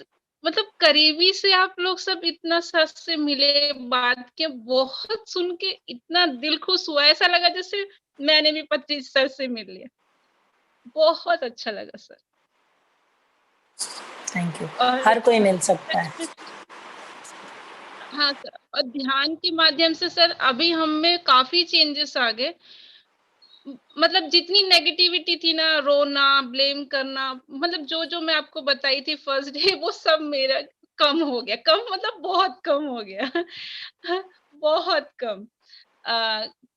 मतलब करीबी से आप लोग सब इतना सच से मिले, बात के बहुत सुन के इतना दिल खुश हुआ, ऐसा लगा जैसे मैंने भी पत्री सर से मिल लिया। बहुत अच्छा लगा सर। Thank you. और हर कोई मिल सकता है। हाँ सर, और ध्यान के माध्यम से सर अभी हम में काफी चेंजेस आ गए। मतलब जितनी नेगेटिविटी थी ना, रोना, ब्लेम करना, मतलब जो जो मैं आपको बताई थी फर्स्ट डे वो सब मेरा कम हो गया। कम मतलब बहुत कम हो गया। बहुत कम।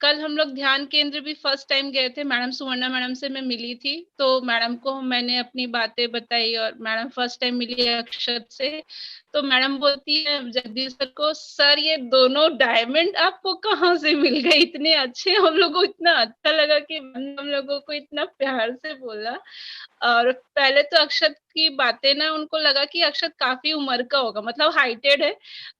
कल हम लोग ध्यान केंद्र भी फर्स्ट टाइम गए थे। मैडम सुवर्णा मैडम से मैं मिली थी, तो मैडम को मैंने अपनी बातें बताई और मैडम फर्स्ट टाइम मिली अक्षत से। तो मैडम बोलती है जगदीश सर को, सर ये दोनों डायमंड आपको कहाँ से मिल गए, इतने अच्छे। हम लोग को इतना अच्छा लगा कि हम लोगों को इतना प्यार से बोला। और पहले तो अक्षत की बातें ना उनको लगा कि अक्षत काफी उम्र का होगा, मतलब हाइटेड है।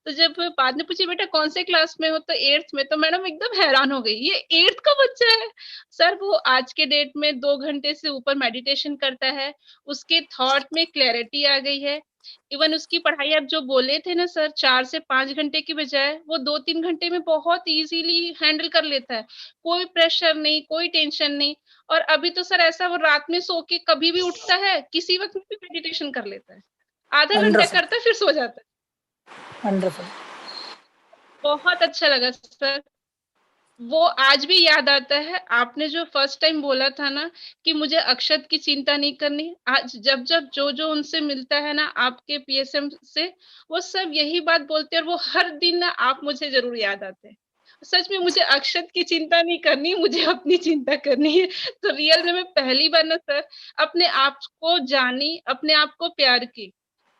तो जब बाद में पूछे बेटा कौन से क्लास में हो, तो 8th में, तो मैडम एकदम हैरान हो गई, ये 8th का बच्चा है। सर वो आज के डेट में 2 घंटे से ऊपर मेडिटेशन करता है, उसके थॉट में क्लैरिटी आ गई है। इवन उसकी पढ़ाई आप जो बोले थे ना सर 4 से 5 घंटे की बजाय वो 2-3 घंटे में बहुत इजीली हैंडल कर लेता है। कोई प्रेशर नहीं, कोई टेंशन नहीं। और अभी तो सर ऐसा वो रात में सो के कभी भी उठता है, किसी वक्त भी मेडिटेशन कर लेता है। आधा घंटा वंडरफुल करता है फिर सो जाता है। वंडरफुल। बहुत अच्छा लगा सर। वो आज भी याद आता है आपने जो फर्स्ट टाइम बोला था ना कि मुझे अक्षत की चिंता नहीं करनी। आज जब जब जो जो उनसे मिलता है ना आपके पीएसएम से, वो सब यही बात बोलते हैं और वो हर दिन ना आप मुझे जरूर याद आते हैं। सच में मुझे अक्षत की चिंता नहीं करनी, मुझे अपनी चिंता करनी है। तो रियल में मैं पहली बार ना सर अपने आप को जानी, अपने आप को प्यार की।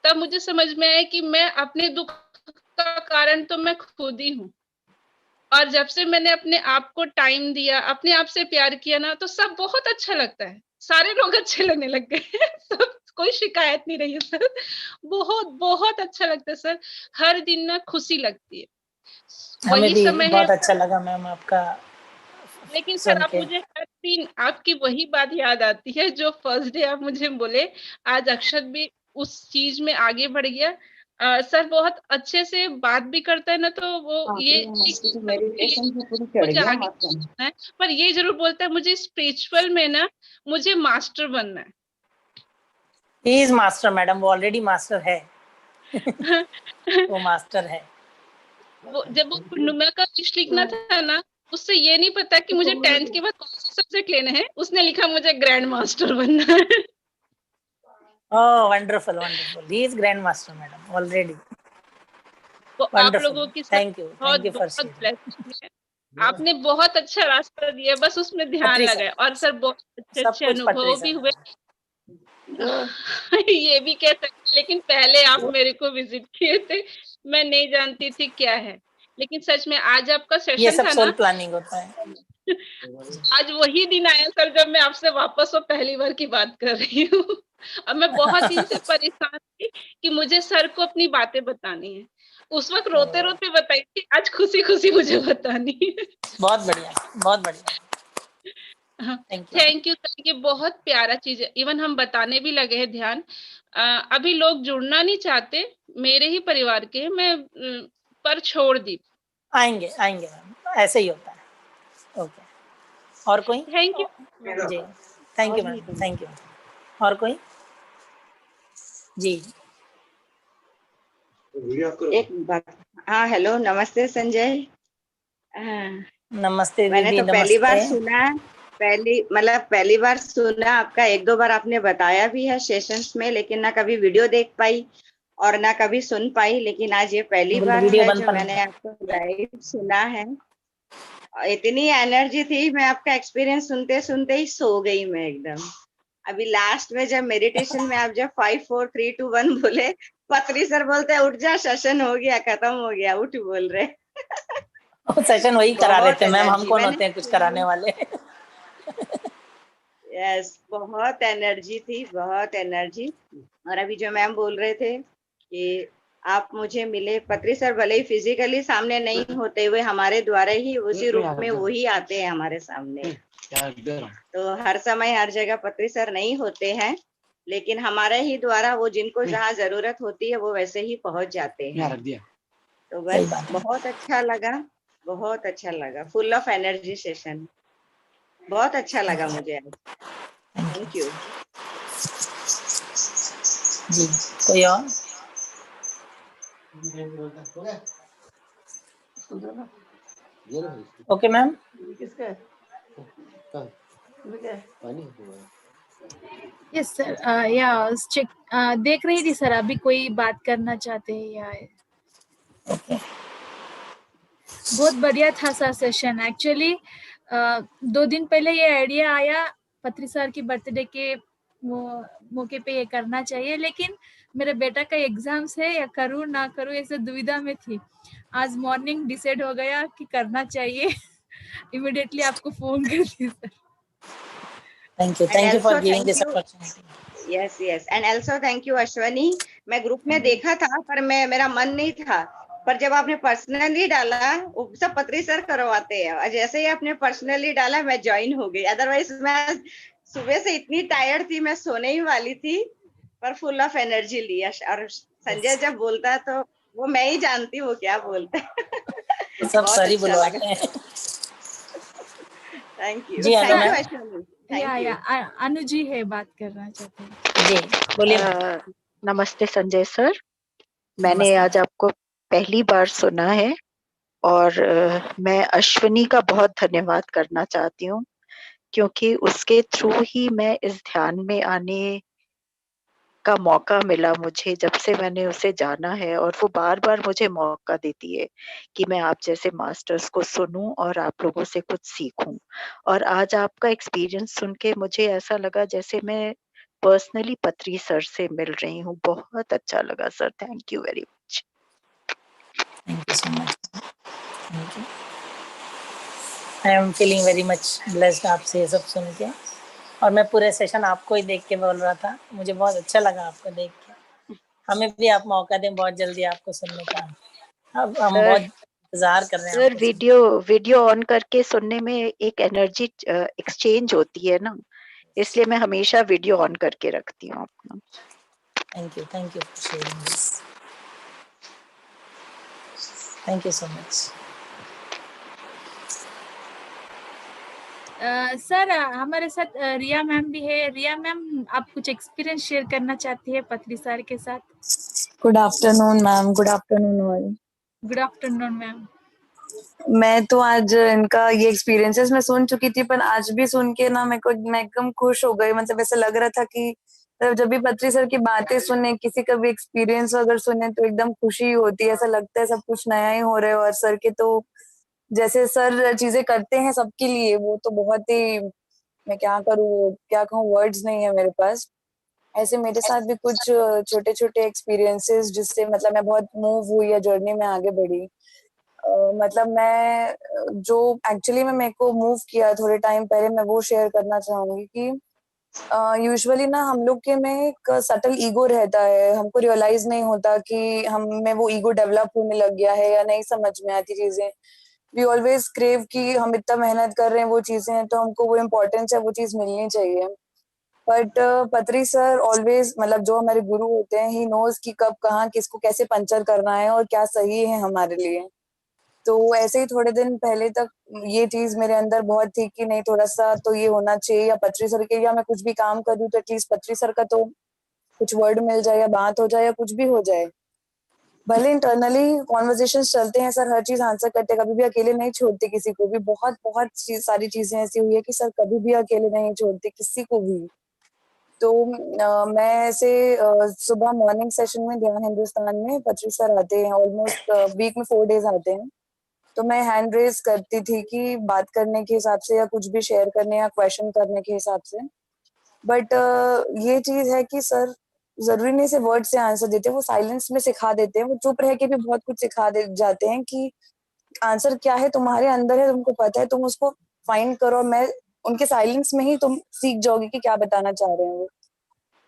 तब मुझे समझ में आया कि मैं अपने दुख का कारण तो मैं खुद ही हूँ। और जब से मैंने अपने आप को टाइम दिया, अपने आप से प्यार किया ना, तो सब बहुत अच्छा लगता है। सारे लोग अच्छे लगने लग गए हैं। सब कोई शिकायत नहीं रही है सर। बहुत बहुत अच्छा लगता है सर। हर दिन ना खुशी लगती है। हमें वही भी समय है। बहुत अच्छा लगा मैम आपका लेकिन सर सुन अब के। मुझे हर दिन आपकी वही बात याद आती है जो फर्स्ट डे आप मुझे बोले। आज अक्षत भी उस चीज में आगे बढ़ गया। सर बहुत अच्छे से बात भी करता है ना, तो वो ये मेडिटेशन से पूरी चढ़ मुझे गया आगे मत। बढ़ना है, पर ये जरूर बोलता है मुझे स्पिरिचुअल में ना मुझे मास्टर बनना है। ही इज मास्टर मैडम, वो ऑलरेडी मास्टर है। वो मास्टर है। वो जब वो पूर्णिमा का विश लिखना था ना, उससे ये नहीं पता कि मुझे 10th के बाद कौन सा सब्जेक्ट लेने हैं, उसने लिखा मुझे ग्रैंड मास्टर बनना है। Oh, wonderful, wonderful. He is grandmaster, madam, already. वो आप Wonderful. लोगों की सब Thank you बहुत for बहुत sharing. ब्लेसिंग है। आपने बहुत अच्छा रास्ता दिया, बस उसमें ध्यान पत्री सर, लगाए। और सर बहुत अच्छे सब अच्छे कुछ पटरी अनुभव भी सर। हुए। ये भी कह सकते, लेकिन पहले आप मेरे को विजिट किए थे, मैं नहीं जानती थी क्या है। लेकिन सच में आज आपका ये सेशन सब था सोल ना, प्लानिंग होता है। आज वही दिन आया सर जब मैं आपसे वापस वो पहली बार की बात कर रही हूँ। और मैं बहुत दिन से परेशान थी कि मुझे सर को अपनी बातें बतानी है। उस वक्त रोते रोते बताई थी, आज खुशी खुशी मुझे बतानी है। बहुत बढ़िया, बहुत बढ़िया। Thank you. Thank you sir, ये बहुत प्यारा चीज है। इवन हम बताने भी लगे हैं ध्यान। अभी लोग जुड़ना नहीं चाहते, मेरे ही परिवार के, मैं पर छोड़ दी। आएंगे आएंगे मैम, ऐसे ही होता है। ओके, और कोई? थैंक यू जी, thank you ma'am, thank you. और कोई? जी, एक बात। हाँ, हेलो, नमस्ते संजय। हाँ, नमस्ते मैंने दीदी, तो पहली बार नमस्ते। सुना, पहली बार सुना आपका। एक दो बार आपने बताया भी है सेशंस में, लेकिन ना कभी वीडियो देख पाई और ना कभी सुन पाई। लेकिन आज ये पहली बार वीडियो है बंद जो करना मैंने है। आपको लाइव सुना है। इतनी एनर्जी थी, मैं आपका एक्सपीरियंस सुनते सुनते ही सो गई मैं एकदम। अभी लास्ट में जब मेडिटेशन में आप जब 5 4 3 2 1 बोले, पत्री सर बोलते उठ जा, सेशन हो गया, खत्म हो गया, उठ बोल रहे। सेशन वही करा रहे बहुत थे मैम, हम एनर्जी कौन मैंने। होते हैं कुछ कराने वाले। यस, बहुत एनर्जी थी, बहुत एनर्जी। और अभी जो मैम बोल रहे थे कि आप मुझे मिले, पत्री सर भले ही फिजिकली सामने नहीं होते हुए हमारे द्वारा ही उसी रूप में वही आते हैं हमारे सामने। तो हर समय हर जगह पत्री सर नहीं होते हैं, लेकिन हमारे ही द्वारा वो जिनको जहाँ जरूरत होती है वो वैसे ही पहुंच जाते हैं। तो सही बस बात है। बहुत अच्छा लगा, बहुत अच्छा लगा। फुल ऑफ एनर्जी सेशन, बहुत अच्छा लगा मुझे आज। Thank you. जी, कोई और? Okay ma'am. यस सर, या चेक देख रही थी सर, अभी कोई बात करना चाहते हैं या? बहुत बढ़िया था सर सेशन। एक्चुअली 2 दिन पहले ये आइडिया आया, पत्री सर की बर्थडे के मौके पे ये करना चाहिए, लेकिन मेरे बेटा का एग्जाम्स है, या करूँ ना करूँ ऐसे दुविधा में थी। आज मॉर्निंग डिसाइड हो गया कि करना चाहिए। इमिडिएटली आपको फोन कर दी sir. Thank you for giving this opportunity. Yes yes, and also thank you Ashwani. मैं ग्रुप में देखा था पर मेरा मन नहीं था, पर जब आपने पर्सनली डाला, वो सब पत्री सर करवाते हैं, और जैसे ही आपने पर्सनली डाला मैं ज्वाइन हो गई। अदरवाइज मैं सुबह से इतनी टायर्ड थी, मैं सोने ही वाली थी, पर फुल ऑफ एनर्जी लिया। और संजय जब बोलता है तो वो मैं ही जानती हूँ क्या बोलता है। सब बहुत सारी अच्छा बुलवाते लगा। हैं। थैंक यू, जी, hello thank you ma'am. Ashwani, thank you. Anu ji है, बात करना चाहते हैं। जी, बोलिए मैम। नमस्ते संजय सर, मैंने नमस्ते आज मैम। आपको पहली बार सुना है और मैं अश्विनी का बहुत धन्यवाद करना चाहती हूँ, क्योंकि उसके थ्रू ही मैं इस ध्यान में आने का मौका मिला मुझे। जब से मैंने उसे जाना है और वो बार-बार मुझे मौका देती है कि मैं आप जैसे मास्टर्स को सुनूं और आप लोगों से कुछ सीखूं। और आज आपका एक्सपीरियंस सुन के मुझे ऐसा लगा जैसे मैं पर्सनली पत्री सर से मिल रही हूँ। बहुत अच्छा लगा sir, thank you very much. Thank you so much. Thank you. I am feeling very much blessed आपसे ये सब सुन के। और मैं पूरे सेशन आपको ही देख के बोल रहा था, मुझे बहुत अच्छा लगा आपको देख के। हमें भी आप मौका दें बहुत जल्दी आपको सुनने का। अब हम बहुत सर इंतजार कर रहे हैं सर आपको सुनने। वीडियो ऑन करके सुनने में एक एनर्जी एक्सचेंज होती है ना, इसलिए मैं हमेशा वीडियो ऑन करके रखती हूँ अपना। Thank you for sharing this. Thank you so much. Sir हमारे साथ रिया मैम भी है। रिया मैम, आप कुछ एक्सपीरियंस शेयर करना चाहती है पत्री सर के साथ? Good afternoon ma'am, good afternoon all. Good afternoon ma'am. मैं तो आज इनका ये एक्सपीरियंसेस मैं सुन चुकी थी, पर आज भी सुन के ना मैं एकदम खुश हो गई। मतलब ऐसा लग रहा था कि जब भी पत्री सर की बातें सुने, किसी का भी एक्सपीरियंस अगर सुने तो एकदम खुशी होती है। ऐसा लगता है सब कुछ नया ही हो रहा है। और सर के तो जैसे सर चीजें करते हैं सबके लिए, वो तो बहुत ही, मैं क्या करूँ, क्या कहूँ, वर्ड्स नहीं है मेरे पास। ऐसे मेरे साथ भी कुछ छोटे छोटे एक्सपीरियंसेस जिससे मतलब मैं बहुत मूव हुई या जर्नी में आगे बढ़ी। मतलब मैं जो एक्चुअली में मेरे को मूव किया थोड़े टाइम पहले, मैं वो शेयर करना चाहूंगी कि यूजुअली ना हम लोग के में एक सटल ईगो रहता है, हमको रियलाइज नहीं होता कि हम में वो ईगो डेवलप होने लग गया है या नहीं समझ में आती चीजें। वी ऑलवेज क्रेव कि हम इतना मेहनत कर रहे हैं वो चीजें हैं तो हमको वो इम्पोर्टेंस है वो चीज मिलनी चाहिए। बट पत्री सर ऑलवेज, मतलब जो हमारे गुरु होते हैं, ही नोज कि कब कहाँ किसको कैसे पंचर करना है और क्या सही है हमारे लिए। तो ऐसे ही थोड़े दिन पहले तक ये चीज मेरे अंदर बहुत थी कि नहीं, थोड़ा सा तो ये होना चाहिए, या पत्री सर के, या मैं कुछ भी काम करूँ तो एटलीस्ट पत्री सर का तो कुछ वर्ड मिल जाए या बात हो जाए या कुछ भी हो जाए। भले इंटरनली कॉन्वर्जेशन चलते हैं, सर हर चीज आंसर करते, कभी भी अकेले नहीं छोड़ते किसी को भी। बहुत बहुत सारी चीजें ऐसी हुई है कि सर कभी भी अकेले नहीं छोड़ते किसी को भी। तो मैं ऐसे सुबह मॉर्निंग सेशन में ध्यान हिंदुस्तान में पत्री सर आते हैं, ऑलमोस्ट वीक में 4 डेज आते हैं। तो मैं हैंड रेज करती थी कि बात करने के हिसाब से या कुछ भी शेयर करने या क्वेश्चन करने के हिसाब से। बट ये चीज है कि सर जरूरी नहीं से वर्ड से आंसर देते, वो साइलेंस में सिखा देते हैं, वो चुप रह के भी बहुत कुछ सिखा दे जाते हैं कि आंसर क्या है तुम्हारे अंदर है, तुमको पता है, तुम उसको फाइंड करो। मैं उनके साइलेंस में ही तुम सीख जाओगे कि क्या बताना चाह रहे हैं वो।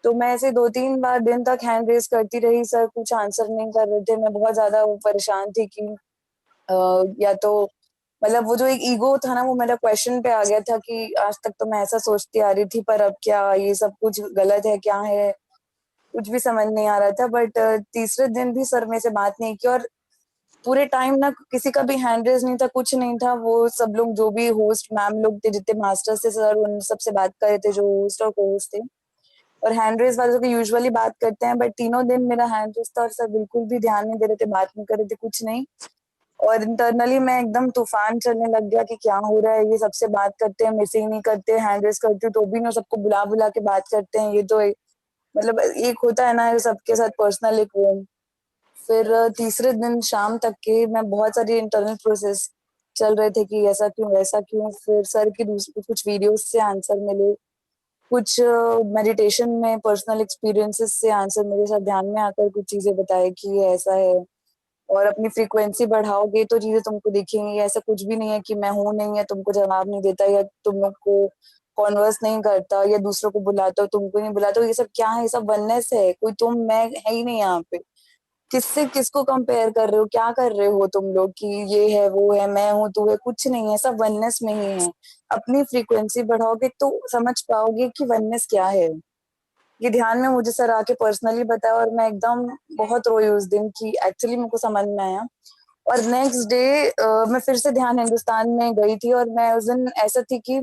तो मैं ऐसे 2-3 बार दिन तक हैंड रेज करती रही, सर कुछ आंसर नहीं कर रहे थे। मैं बहुत ज्यादा परेशान थी कि या तो मतलब वो जो एक ईगो था ना वो मेरा क्वेश्चन पे आ गया था कि आज तक तो मैं ऐसा सोचती आ रही थी, पर अब क्या ये सब कुछ गलत है, क्या है, कुछ भी समझ नहीं आ रहा था। बट तीसरे दिन भी सर मेरे से बात नहीं की, और पूरे टाइम ना किसी का भी हैंड रेज नहीं था, कुछ नहीं था। वो सब लोग जो भी होस्ट मैम लोग थे, जितने मास्टर्स थे सर, उन सबसे बात कर रहे थे जो होस्ट और को होस्ट थे, और हैंड रेज वालों की यूजुअली बात करते हैं। बट तीनों दिन मेरा हैंड रेज था और सर बिल्कुल भी ध्यान नहीं दे रहे थे, बात नहीं कर रहे थे, कुछ नहीं। और इंटरनली मैं एकदम तूफान चलने लग गया कि क्या हो रहा है, ये सबसे बात करते हैं, मिसिंग नहीं करते, हैंड रेज करती हूँ तो भी ना सबको बुला बुला के बात करते हैं। ये तो मतलब एक होता है ना सबके साथ पर्सनल एक वो। फिर तीसरे दिन शाम तक के मैं बहुत सारी इंटरनल प्रोसेस चल रहे थे कि ऐसा क्यों वैसा क्यों। फिर सर की दूसरी कुछ वीडियोस से आंसर मिले, कुछ मेडिटेशन में पर्सनल एक्सपीरियंसेस से आंसर मेरे साथ ध्यान में आकर कुछ चीजें बताए कि ये ऐसा है, और अपनी फ्रीक्वेंसी बढ़ाओगे तो चीजें तुमको दिखेंगी। ऐसा कुछ भी नहीं है कि मैं हूं नहीं या तुमको जवाब नहीं देता या तुम लोग को कॉन्वर्स नहीं करता या दूसरों को बुलाता हो तुमको नहीं बुलाता। ये सब क्या है, ये सब वननेस है, कोई तुम मैं है ही नहीं यहाँ पे। किससे किसको कंपेयर कर रहे हो, क्या कर रहे हो तुम लोग कि ये है वो है, मैं हूँ तू है, कुछ नहीं है, सब वननेस में ही है। अपनी फ्रीक्वेंसी बढ़ाओगे तो समझ पाओगे कि वननेस क्या है। ये ध्यान में मुझे सर आके पर्सनली बताया और मैं एकदम बहुत रोई उस दिन कि एक्चुअली मेरे को समझ में आया। और नेक्स्ट डे मैं फिर से ध्यान हिंदुस्तान में गई थी, और मैं उस दिन ऐसा थी कि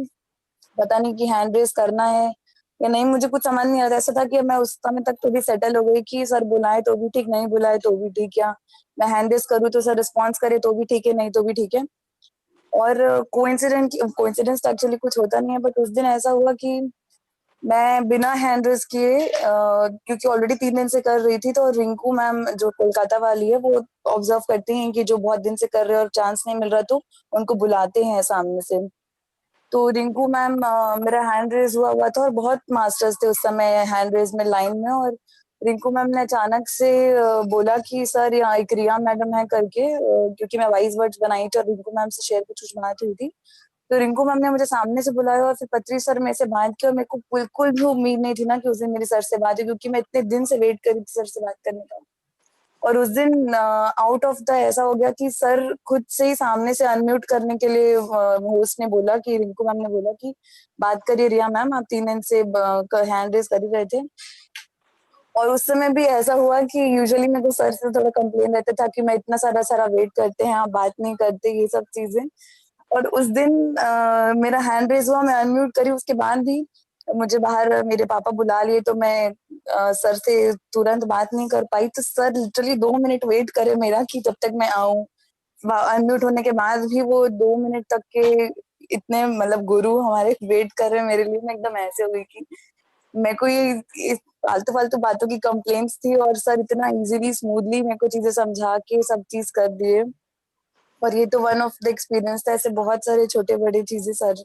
पता नहीं कि हैंड रेस करना है या नहीं, मुझे कुछ समझ नहीं आ रहा। ऐसा था कि मैं उस समय तक तो भी सेटल हो गई कि सर बुलाए तो भी ठीक, नहीं बुलाए तो भी ठीक, या मैं हैंड रेस करूँ तो सर रिस्पॉन्स करे तो भी ठीक है, नहीं तो भी ठीक है। और कोइंसिडेंस तो एक्चुअली कुछ होता नहीं है, बट उस दिन ऐसा हुआ कि मैं बिना हैंड रेस किए क्योंकि ऑलरेडी 3 दिन से कर रही थी, तो रिंकू मैम जो कोलकाता वाली है वो ऑब्जर्व करती हैं कि जो बहुत दिन से कर रहे हैं और चांस नहीं मिल रहा तो उनको बुलाते हैं सामने से। तो रिंकू मैम, मेरा हैंड रेज हुआ था और बहुत मास्टर्स थे उस समय हैंड रेज में लाइन में, और रिंकू मैम ने अचानक से बोला कि सर यहाँ एक रिया मैडम है करके, क्योंकि मैं वाइस वर्ड्स बनाई थी और रिंकू मैम से शेयर कुछ बनाती हुई थी। तो रिंकू मैम ने मुझे सामने से बुलाया और फिर पत्री सर मेरे से बात की, और मेरे को बिल्कुल भी उम्मीद नहीं थी ना कि उस दिन मेरे सर से बात हुई, क्योंकि मैं इतने दिन से वेट कर रही थी सर से बात करने का। और उस दिन आउट ऑफ द ऐसा हो गया कि सर खुद से ही सामने से अनम्यूट करने के लिए होस्ट ने बोला कि रिंकू मैम ने बोला कि बात करिए रिया मैम, आप 3 दिन से हैंड रेस कर ही रहे थे। और उस समय भी ऐसा हुआ कि यूजुअली मेरे को सर से थोड़ा कंप्लेन रहता था कि मैं इतना सारा सारा वेट करते हैं, आप बात नहीं करते, ये सब चीजें। और उस दिन मेरा हैंड रेज हुआ, मैं अनम्यूट करी, उसके बाद भी मुझे बाहर मेरे पापा बुला लिए, तो मैं सर से तुरंत बात नहीं कर पाई। तो सर लिटरली 2 मिनट वेट करे मेरा कि जब तक मैं आऊं। अनम्यूट होने के बाद भी वो 2 मिनट तक के इतने मतलब गुरु हमारे वेट कर रहे मेरे लिए। मैं एकदम ऐसे हुई कि मेरे को ये फालतू फालतू बातों की कंप्लेंट्स थी, और सर इतना इजीली स्मूथली मेरे को चीजें समझा के सब चीज कर दिए। और ये तो वन ऑफ द एक्सपीरियंस था। ऐसे बहुत सारे छोटे बड़े चीजें सर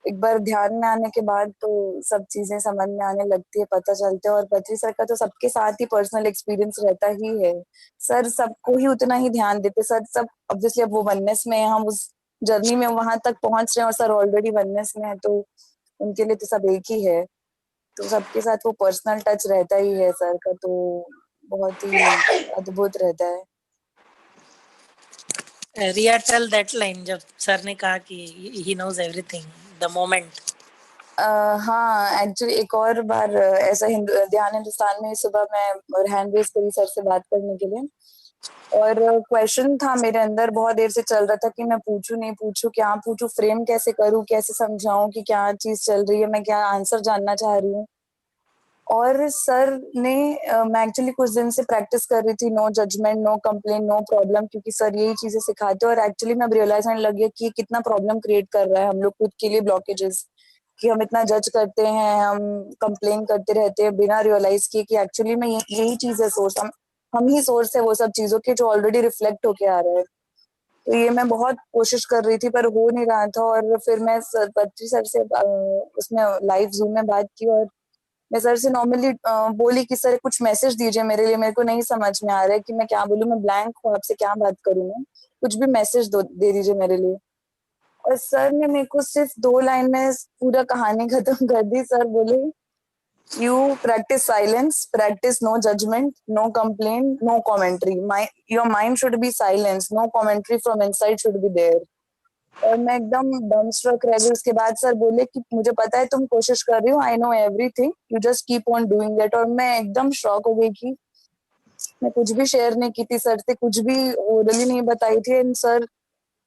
एक बार ध्यान में आने के बाद तो सब चीजें समझ में आने लगती है, पता चलते है। और पत्री सर का तो सबके साथ ही पर्सनल एक्सपीरियंस रहता ही है। सर सबको ही उतना ही ध्यान देते। सर सब ऑब्वियसली अब वो वननेस में है, हम उस जर्नी में वहां तक पहुंच रहे हैं और सर ऑलरेडी वननेस में है, तो उनके लिए तो सब एक ही है। तो सबके साथ वो पर्सनल टच रहता ही है सर का, तो बहुत ही अद्भुत रहता है। रिया टेल दैट लाइन जब सर ने कहा कि he knows everything the moment. हाँ एक्चुअली एक और बार ऐसा ध्यान हिंदुस्तान में सुबह मैं हैंड रेज करी सर से बात करने के लिए, और क्वेश्चन था मेरे अंदर बहुत देर से चल रहा था कि मैं पूछूं नहीं पूछूं, क्या पूछूं, फ्रेम कैसे करूं, कैसे समझाऊं कि क्या चीज चल रही है, मैं क्या आंसर जानना चाह रही हूँ। और सर ने मैं एक्चुअली कुछ दिन से प्रैक्टिस कर रही थी, no judgment, no complain, no problem, क्योंकि सर यही चीजें सिखाते हैं। और एक्चुअली मैं रियलाइज होने लगी कि कितना प्रॉब्लम क्रिएट कर रहा है हम लोग खुद के लिए, ब्लॉकेजेस, कि हम इतना जज करते हैं, हम कंप्लेन करते रहते हैं बिना रियलाइज किए कि एक्चुअली में यही चीज है सोर्स, हम ही सोर्स है वो सब चीजों के जो ऑलरेडी रिफ्लेक्ट होके आ रहे हैं। तो ये मैं बहुत कोशिश कर रही थी पर हो नहीं रहा था। और फिर मैं पत्री सर से उसमें लाइव जूम में बात की, और मैं सर से नॉर्मली बोली कि सर कुछ मैसेज दीजिए मेरे लिए, मेरे को नहीं समझ में आ रहा है कि मैं क्या बोलूं, मैं ब्लैंक हूँ, आपसे क्या बात करूं, मैं कुछ भी मैसेज दे दीजिए मेरे लिए। और सर ने मेरे को सिर्फ 2 लाइन में पूरा कहानी खत्म कर दी। सर बोले, you practice silence, practice no judgment, no complain, no commentary, your mind should be silence, no commentary from inside should be there. और मैं एकदम डमस्ट्रक रह गई। उसके बाद सर बोले कि मुझे पता है तुम कोशिश कर रही हो, आई know everything, you just keep on doing it. और मैं एकदम शॉक हो गई कि मैं कुछ भी शेयर नहीं की थी सर से, कुछ भी ओरली नहीं बताई थी। एंड सर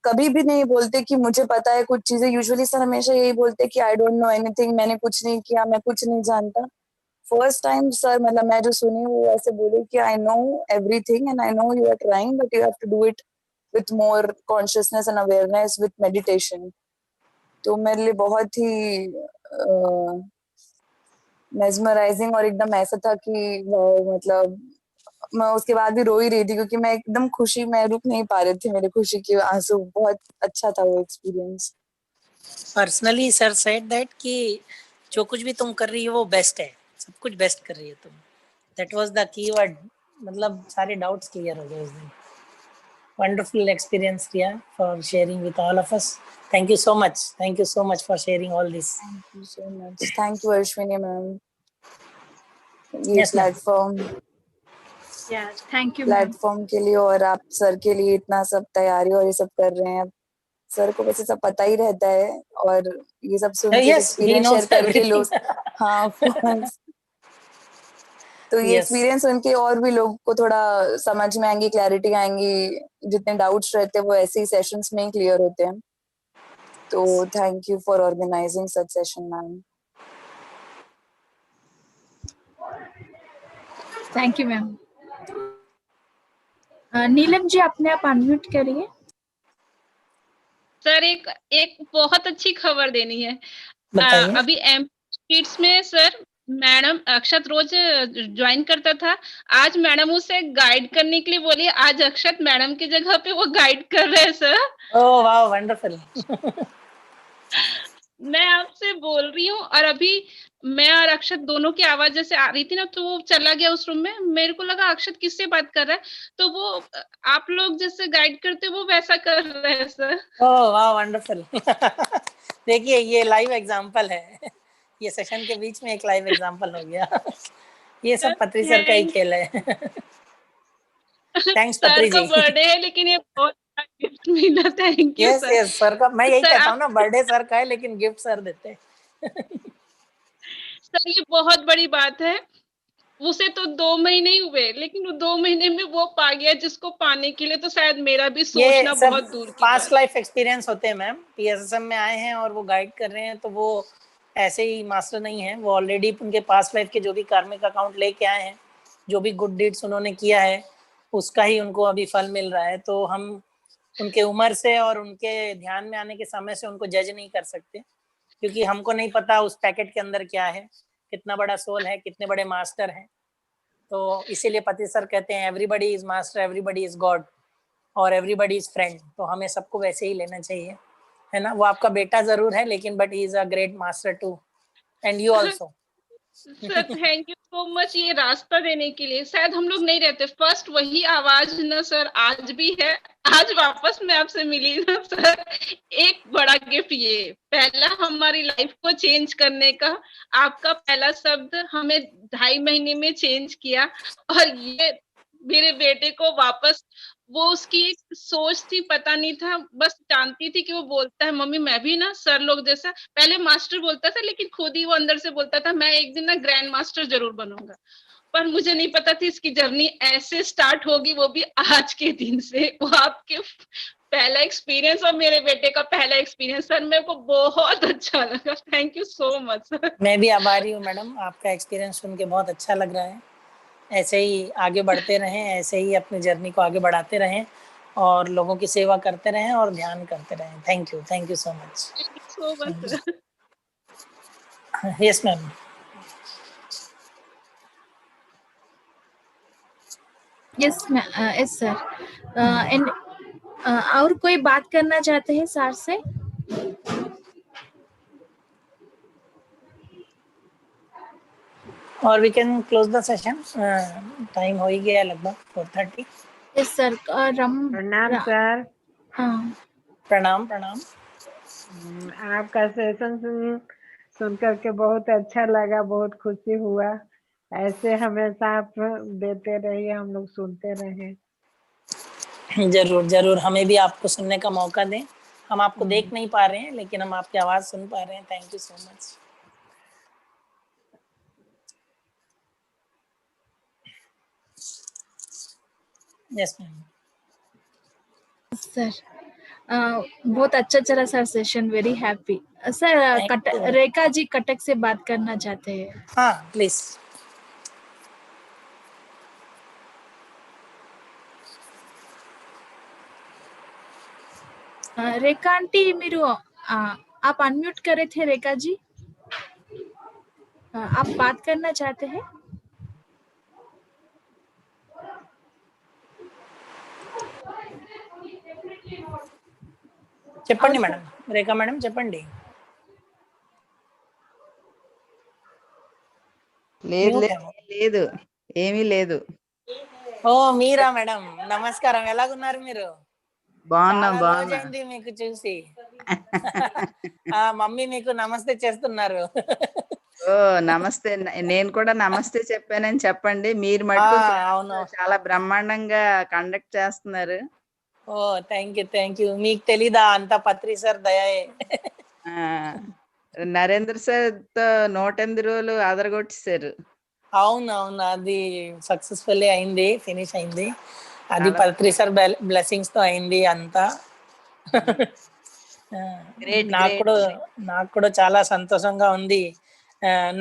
कभी भी नहीं बोलते कि मुझे पता है कुछ चीजें, यूजुअली सर हमेशा यही बोलते कि आई डोंट नो एनीथिंग, मैंने कुछ नहीं किया, मैं कुछ नहीं जानता। फर्स्ट टाइम सर, मतलब मैं जो सुनी वो ऐसे बोले कि I know everything and I know you are trying, but you have to do it with more consciousness and awareness with meditation। तो मेरे लिए बहुत ही मेस्मराइजिंग और एकदम ऐसा था कि मतलब मैं उसके बाद भी रो ही रही थी, क्योंकि मैं एकदम खुशी में रुक नहीं पा रही थी, मेरे खुशी के आंसू। बहुत अच्छा था वो experience. Personally sir said that कि जो कुछ भी तुम कर रही हो वो बेस्ट है, सब कुछ बेस्ट कर रही हो तुम। That was the keyword. मतलब सारे डाउट्स क्लियर हो गए उस दिन। Wonderful experience, Riya, for sharing with all of us. Thank you so much. Thank you so much for sharing all this. Thank you so much. Thank you Ashwini ma'am, ये Yes, ma'am. Thank you ma'am. Platform के लिए और आप sir के लिए इतना सब तैयारी और ये सब कर रहे हैं। सर को वैसे सब पता ही रहता है, और ये सब सुन के Yes, he experience share knows करके लोग, everything. हाँ of course। तो ये Yes. एक्सपीरियंस सुन के और भी लोग को थोड़ा समझ में आएंगी, क्लैरिटी आएंगी, जितने डाउट्स रहते हैं वो ऐसे ही सेशंस में ही क्लियर होते हैं। तो thank you for organising such session ma'am. Thank you ma'am. Neelam ji अपने आप अनम्यूट करिए। सर एक बहुत अच्छी खबर देनी है। बताइए। अभी एम किड्स में सर मैडम अक्षत रोज ज्वाइन करता था, आज मैडम उसे गाइड करने के लिए बोली, आज अक्षत मैडम की जगह पे वो गाइड कर रहे हैं सर। Oh wow, wonderful. मैं आपसे बोल रही हूँ, और अभी मैं और अक्षत दोनों की आवाज जैसे आ रही थी ना, तो वो चला गया उस रूम में, मेरे को लगा अक्षत किससे बात कर रहा है, तो वो आप लोग जैसे गाइड करते वो वैसा कर रहे हैं सर। Oh wow, wonderful. देखिए ये लाइव एग्जांपल है, ये सेशन के बीच में एक लाइव एग्जांपल हो गया। ये सब पत्री सर का ही खेल है। थैंक्स सर पत्री का जी। बर्थडे है लेकिन ये बहुत बड़ा गिफ्ट मिला, thank you yes sir. Yes, sir का मैं यही सर कहता आप हूँ ना, बर्थडे सर का है लेकिन गिफ्ट सर देते हैं। सर ये बहुत बड़ी बात है। उसे तो 2 महीने ही हुए, लेकिन वो 2 महीने में वो पा गया जिसको पाने के लिए तो शायद मेरा भी ये सोचना सब बहुत दूर की पास्ट बात। लाइफ एक्सपीरियंस होते हैं मैम। पीएसएसएम में आए हैं और वो गाइड कर रहे हैं, तो वो ऐसे ही मास्टर नहीं है, वो ऑलरेडी उनके पास्ट लाइफ के जो भी कार्मिक अकाउंट लेके आए हैं, जो भी गुड डीड्स उन्होंने किया है उसका ही उनको अभी फल मिल रहा है। तो हम उनके उम्र से और उनके ध्यान में आने के समय से उनको जज नहीं कर सकते, क्योंकि हमको नहीं पता उस पैकेट के अंदर क्या है, कितना बड़ा सोल है, कितने बड़े मास्टर हैं। तो इसीलिए पति सर कहते हैं everybody is master, everybody is God. और एवरीबडी इज फ्रेंड, तो हमें सबको वैसे ही लेना चाहिए, है ना। वो आपका बेटा जरूर है लेकिन but he is a great master too, and you also. Sir thank you so much ये रास्ता देने के लिए। शायद हम लोग नहीं रहते, फर्स्ट वही आवाज ना सर आज भी है। आज वापस मैं आपसे मिली ना सर, एक बड़ा गिफ्ट ये पहला हमारी लाइफ को चेंज करने का, आपका पहला शब्द हमें 2.5 महीने में चेंज किया। और ये मेरे बेटे को वापस, वो उसकी एक सोच थी, पता नहीं था, बस जानती थी कि वो बोलता है मम्मी मैं भी ना सर लोग जैसा, पहले मास्टर बोलता था लेकिन खुद ही वो अंदर से बोलता था मैं एक दिन ना ग्रैंड मास्टर जरूर बनूंगा। पर मुझे नहीं पता थी इसकी जर्नी ऐसे स्टार्ट होगी, वो भी आज के दिन से। वो आपके पहला एक्सपीरियंस और मेरे बेटे का पहला एक्सपीरियंस सर मेरे को बहुत अच्छा लगा। Thank you so much sir. मैं भी आभारी हूँ मैडम, आपका एक्सपीरियंस सुन के बहुत अच्छा लग रहा है। ऐसे ही आगे बढ़ते रहें, ऐसे ही अपनी जर्नी को आगे बढ़ाते रहें और लोगों की सेवा करते रहें और ध्यान करते रहें। Thank you so much. Thank you so much sir. Yes ma'am. Yes yes sir. And और कोई बात करना चाहते हैं सर से? और we can close the session, time हो ही गया लगभग 4:30। Yes sir. प्रणाम सर। हाँ प्रणाम प्रणाम। आपका सेशन सुन करके बहुत अच्छा लगा, बहुत खुशी हुआ। ऐसे हमेशा आप देते रहिए, हम लोग सुनते रहे। जरूर जरूर, हमें भी आपको सुनने का मौका दें। हम आपको देख नहीं पा रहे हैं लेकिन हम आपकी आवाज सुन पा रहे हैं। Thank you so much. Yes ma'am. Sir बहुत अच्छा चला sir session, very happy sir. Thank you. Rekha ji Cuttack से बात करना चाहते हैं। हाँ प्लीज। रेखा आंटी మీరు आप अनम्यूट करे थे रेखा जी, आप बात करना चाहते हैं? చెప్పండి మేడం, రేఖా మేడం చెప్పండి. లేదు Mute లేదు ఏమో. లేదు ఏమీ లేదు. ఓ మీరా మేడం, నమస్కారం. ఎలాగున్నారు మీరు? బాగున్నా చాలా బాగున్నా. రోజైంది మీకు చూసి. మమ్మీ మీకు నమస్తే చేస్తున్నారు. ఓ నమస్తే. నేను కూడా నమస్తే చెప్పానని చెప్పండి. మీరు ఆ, మటుకు అవును. చాలా బ్రహ్మాండంగా కండక్ట్ చేస్తున్నారు. ఓ థ్యాంక్ యూ. మీకు తెలీదా, అంతా పత్రి సార్ దయే. ఆ, నరేంద్ర సార్ తో 108 రోజులు అదరగొట్టేశారు. అవును, అది సక్సెస్ఫుల్లీ అయింది, ఫినిష్ అయింది. అది చాలా పత్రి సార్ బ్లెస్సింగ్స్ తో అయింది అంతా. గ్రేట్ నాకు కూడా చాలా సంతోషంగా ఉంది.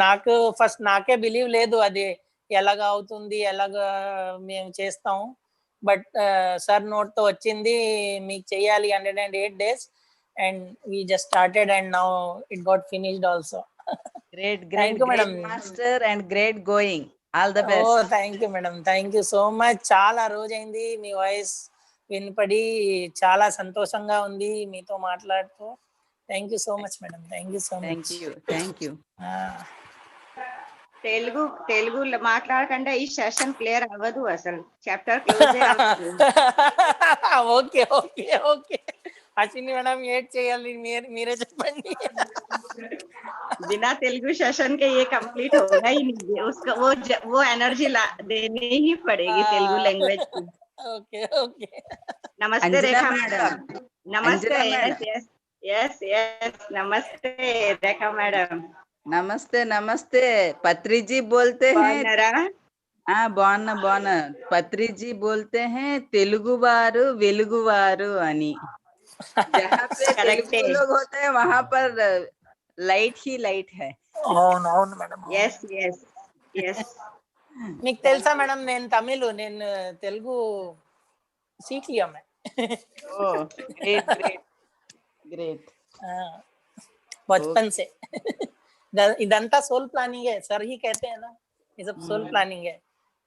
నాకు ఫస్ట్ నాకే బిలీవ్ లేదు అది ఎలాగా అవుతుంది, ఎలాగా మేము చేస్తాం. బట్ సార్ నోట్ తో వచ్చింది, మీకు చెయ్యాలి 108 days and we just started and now it got finished also. Great thank you madam. Master and great going. All the oh best. Thank you madam, thank you so much. చాలా రోజైంది మీ voice వినపడి, చాలా సంతోషంగా ఉంది మీతో మాట్లాడుతూ. Thank you so much madam, thank you so much. Thank you. Telugu మాట్లాడకుండా ఈ session clear అవ్వదు, అసలు చాప్టర్ క్లోజ్ అవ్వదు. Okay okay okay. Ashwini madam ఏడ్ చేయాలి, మీరే చెప్పండి. बिना तेलुगु सेशन के ये कंप्लीट होगा ही नहीं, उसका वो एनर्जी देनी ही पड़ेगी तेलुगु लैंग्वेज की. Okay okay. नमस्ते रेखा मैडम. नमस्ते. यस नमस्ते रेखा मैडम. నమస్తే నమస్తే. పత్రిజీ బోల్తే హై. బాగున్నా. పత్రిజీ బోల్తే హై తెలుగువారు వెలుగువారు అని. जहाँ पे तेलुगु लोग होते हैं वहाँ पर लाइट ही लाइट है. అవును మేడం. यस. మీకు తెలుసా మేడం, నేను తెలుగు सीख लिया मैं. ग्रेट. बचपन से. इदंता सोल प्लानिंग है, सर ही कहते हैं ना, ये सब सोल प्लानिंग है.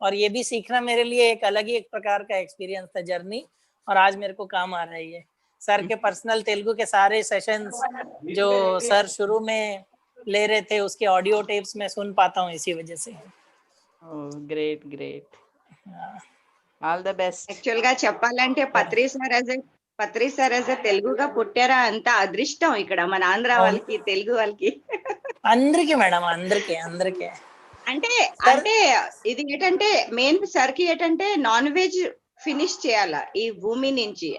और ये भी सीखना मेरे लिए एक अलग ही एक प्रकार का एक्सपीरियंस था, जर्नी. और आज मेरे को काम आ रहा है ये। सर के पर्सनल तेलुगु के सारे सेशंस जो सर शुरू में ले रहे थे उसके ऑडियो टेप्स में सुन पाता हूँ इसी वजह से। Great great, all the best. Actual గా చెప్పాలంటే పత్రి సార్ యాజ్ తెలుగుగా పుట్టారా అంత అదృష్టం ఇక్కడ మన ఆంధ్ర వాళ్ళకి, తెలుగు వాళ్ళకి. అందరికి మేడం, అందరికి అంటే ఇది ఏంటంటే మెయిన్ సార్ కి ఏంటంటే నాన్ వెజ్ ఫినిష్ చేయాలా ఈ భూమి నుంచి,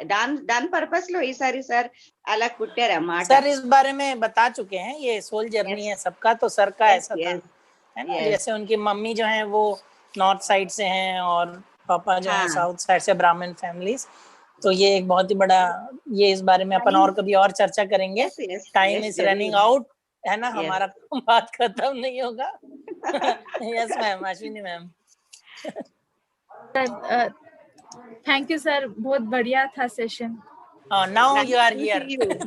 దాని పర్పస్ లో ఈసారి సార్ అలా కుట్టారన్నమాట. सर इस बारे में बता चुके हैं, ये सोल जर्नी है सबका, तो सर का ऐसा था है ना। जैसे उनकी मम्मी जो है वो नॉर्थ साइड से हैं और पापा जो है साउथ साइड से, ब्राह्मण फैमिलीज। तो ये एक बहुत ही बड़ा, ये इस बारे में अपन और कभी और चर्चा करेंगे। टाइम इज रनिंग आउट है ना, हमारा बात खत्म नहीं होगा। Yes ma'am, Ashwini ma'am. Thank you sir, बहुत बढ़िया था session. Now you are here.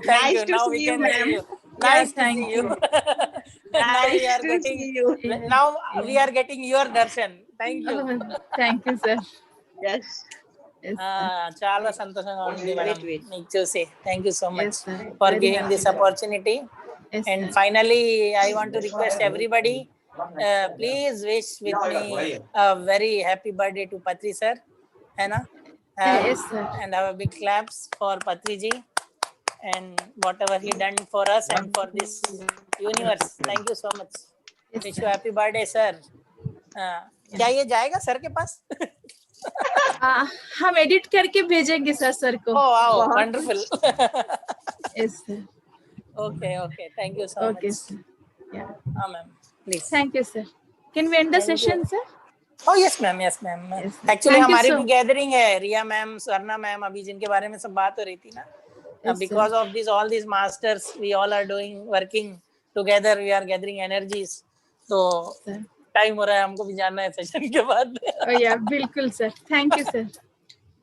Thank you. Now we can see you. Nice to see you. Now we are getting now we are getting your darshan. Thank you. Thank you sir. Yes. చాలా సంతోషంగా ఉంది madam మీకు చూసి. Thank you so much for giving this opportunity. And finally I want to request everybody, please wish with me a very happy birthday to Patri sir, है ना? Yes sir. And have a big claps for Patri ji and whatever he done for us and for this universe. Thank you so much. Wish you happy birthday sir. क्या ये जाएगा sir के पास? हम edit करके भेजेंगे sir को. Oh wow, wonderful. Yes sir. Okay, thank you so much. Okay sir. Yeah. Ma'am, please. Thank you sir. Can we end the session sir? Oh yes ma'am. Actually हमारी भी gathering है, रिया ma'am, Swarna ma'am, अभी जिनके बारे में सब बात हो रही थी ना, because of this all these masters we all are working together, we are gathering energies. तो टाइम हो रहा है, हमको भी जाना है सेशन के बाद. या बिल्कुल sir. Thank you sir.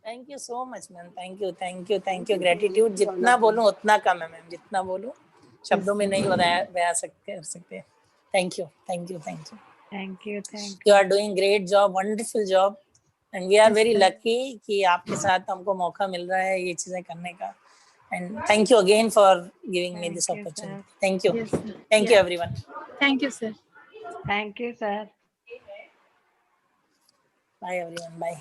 Thank you so much ma'am. Thank you. Gratitude जितना बोलूं उतना कम है मैम, जितना बोलूं शब्दों में नहीं बता सकते. Thank you. You are doing great job, wonderful job, and we are very lucky कि आपके साथ हमको मौका मिल रहा है ये चीजें करने का. And thank you again for giving me this opportunity. Thank you. Thank you everyone. Thank you sir. Thank you sir. Bye everyone. Bye.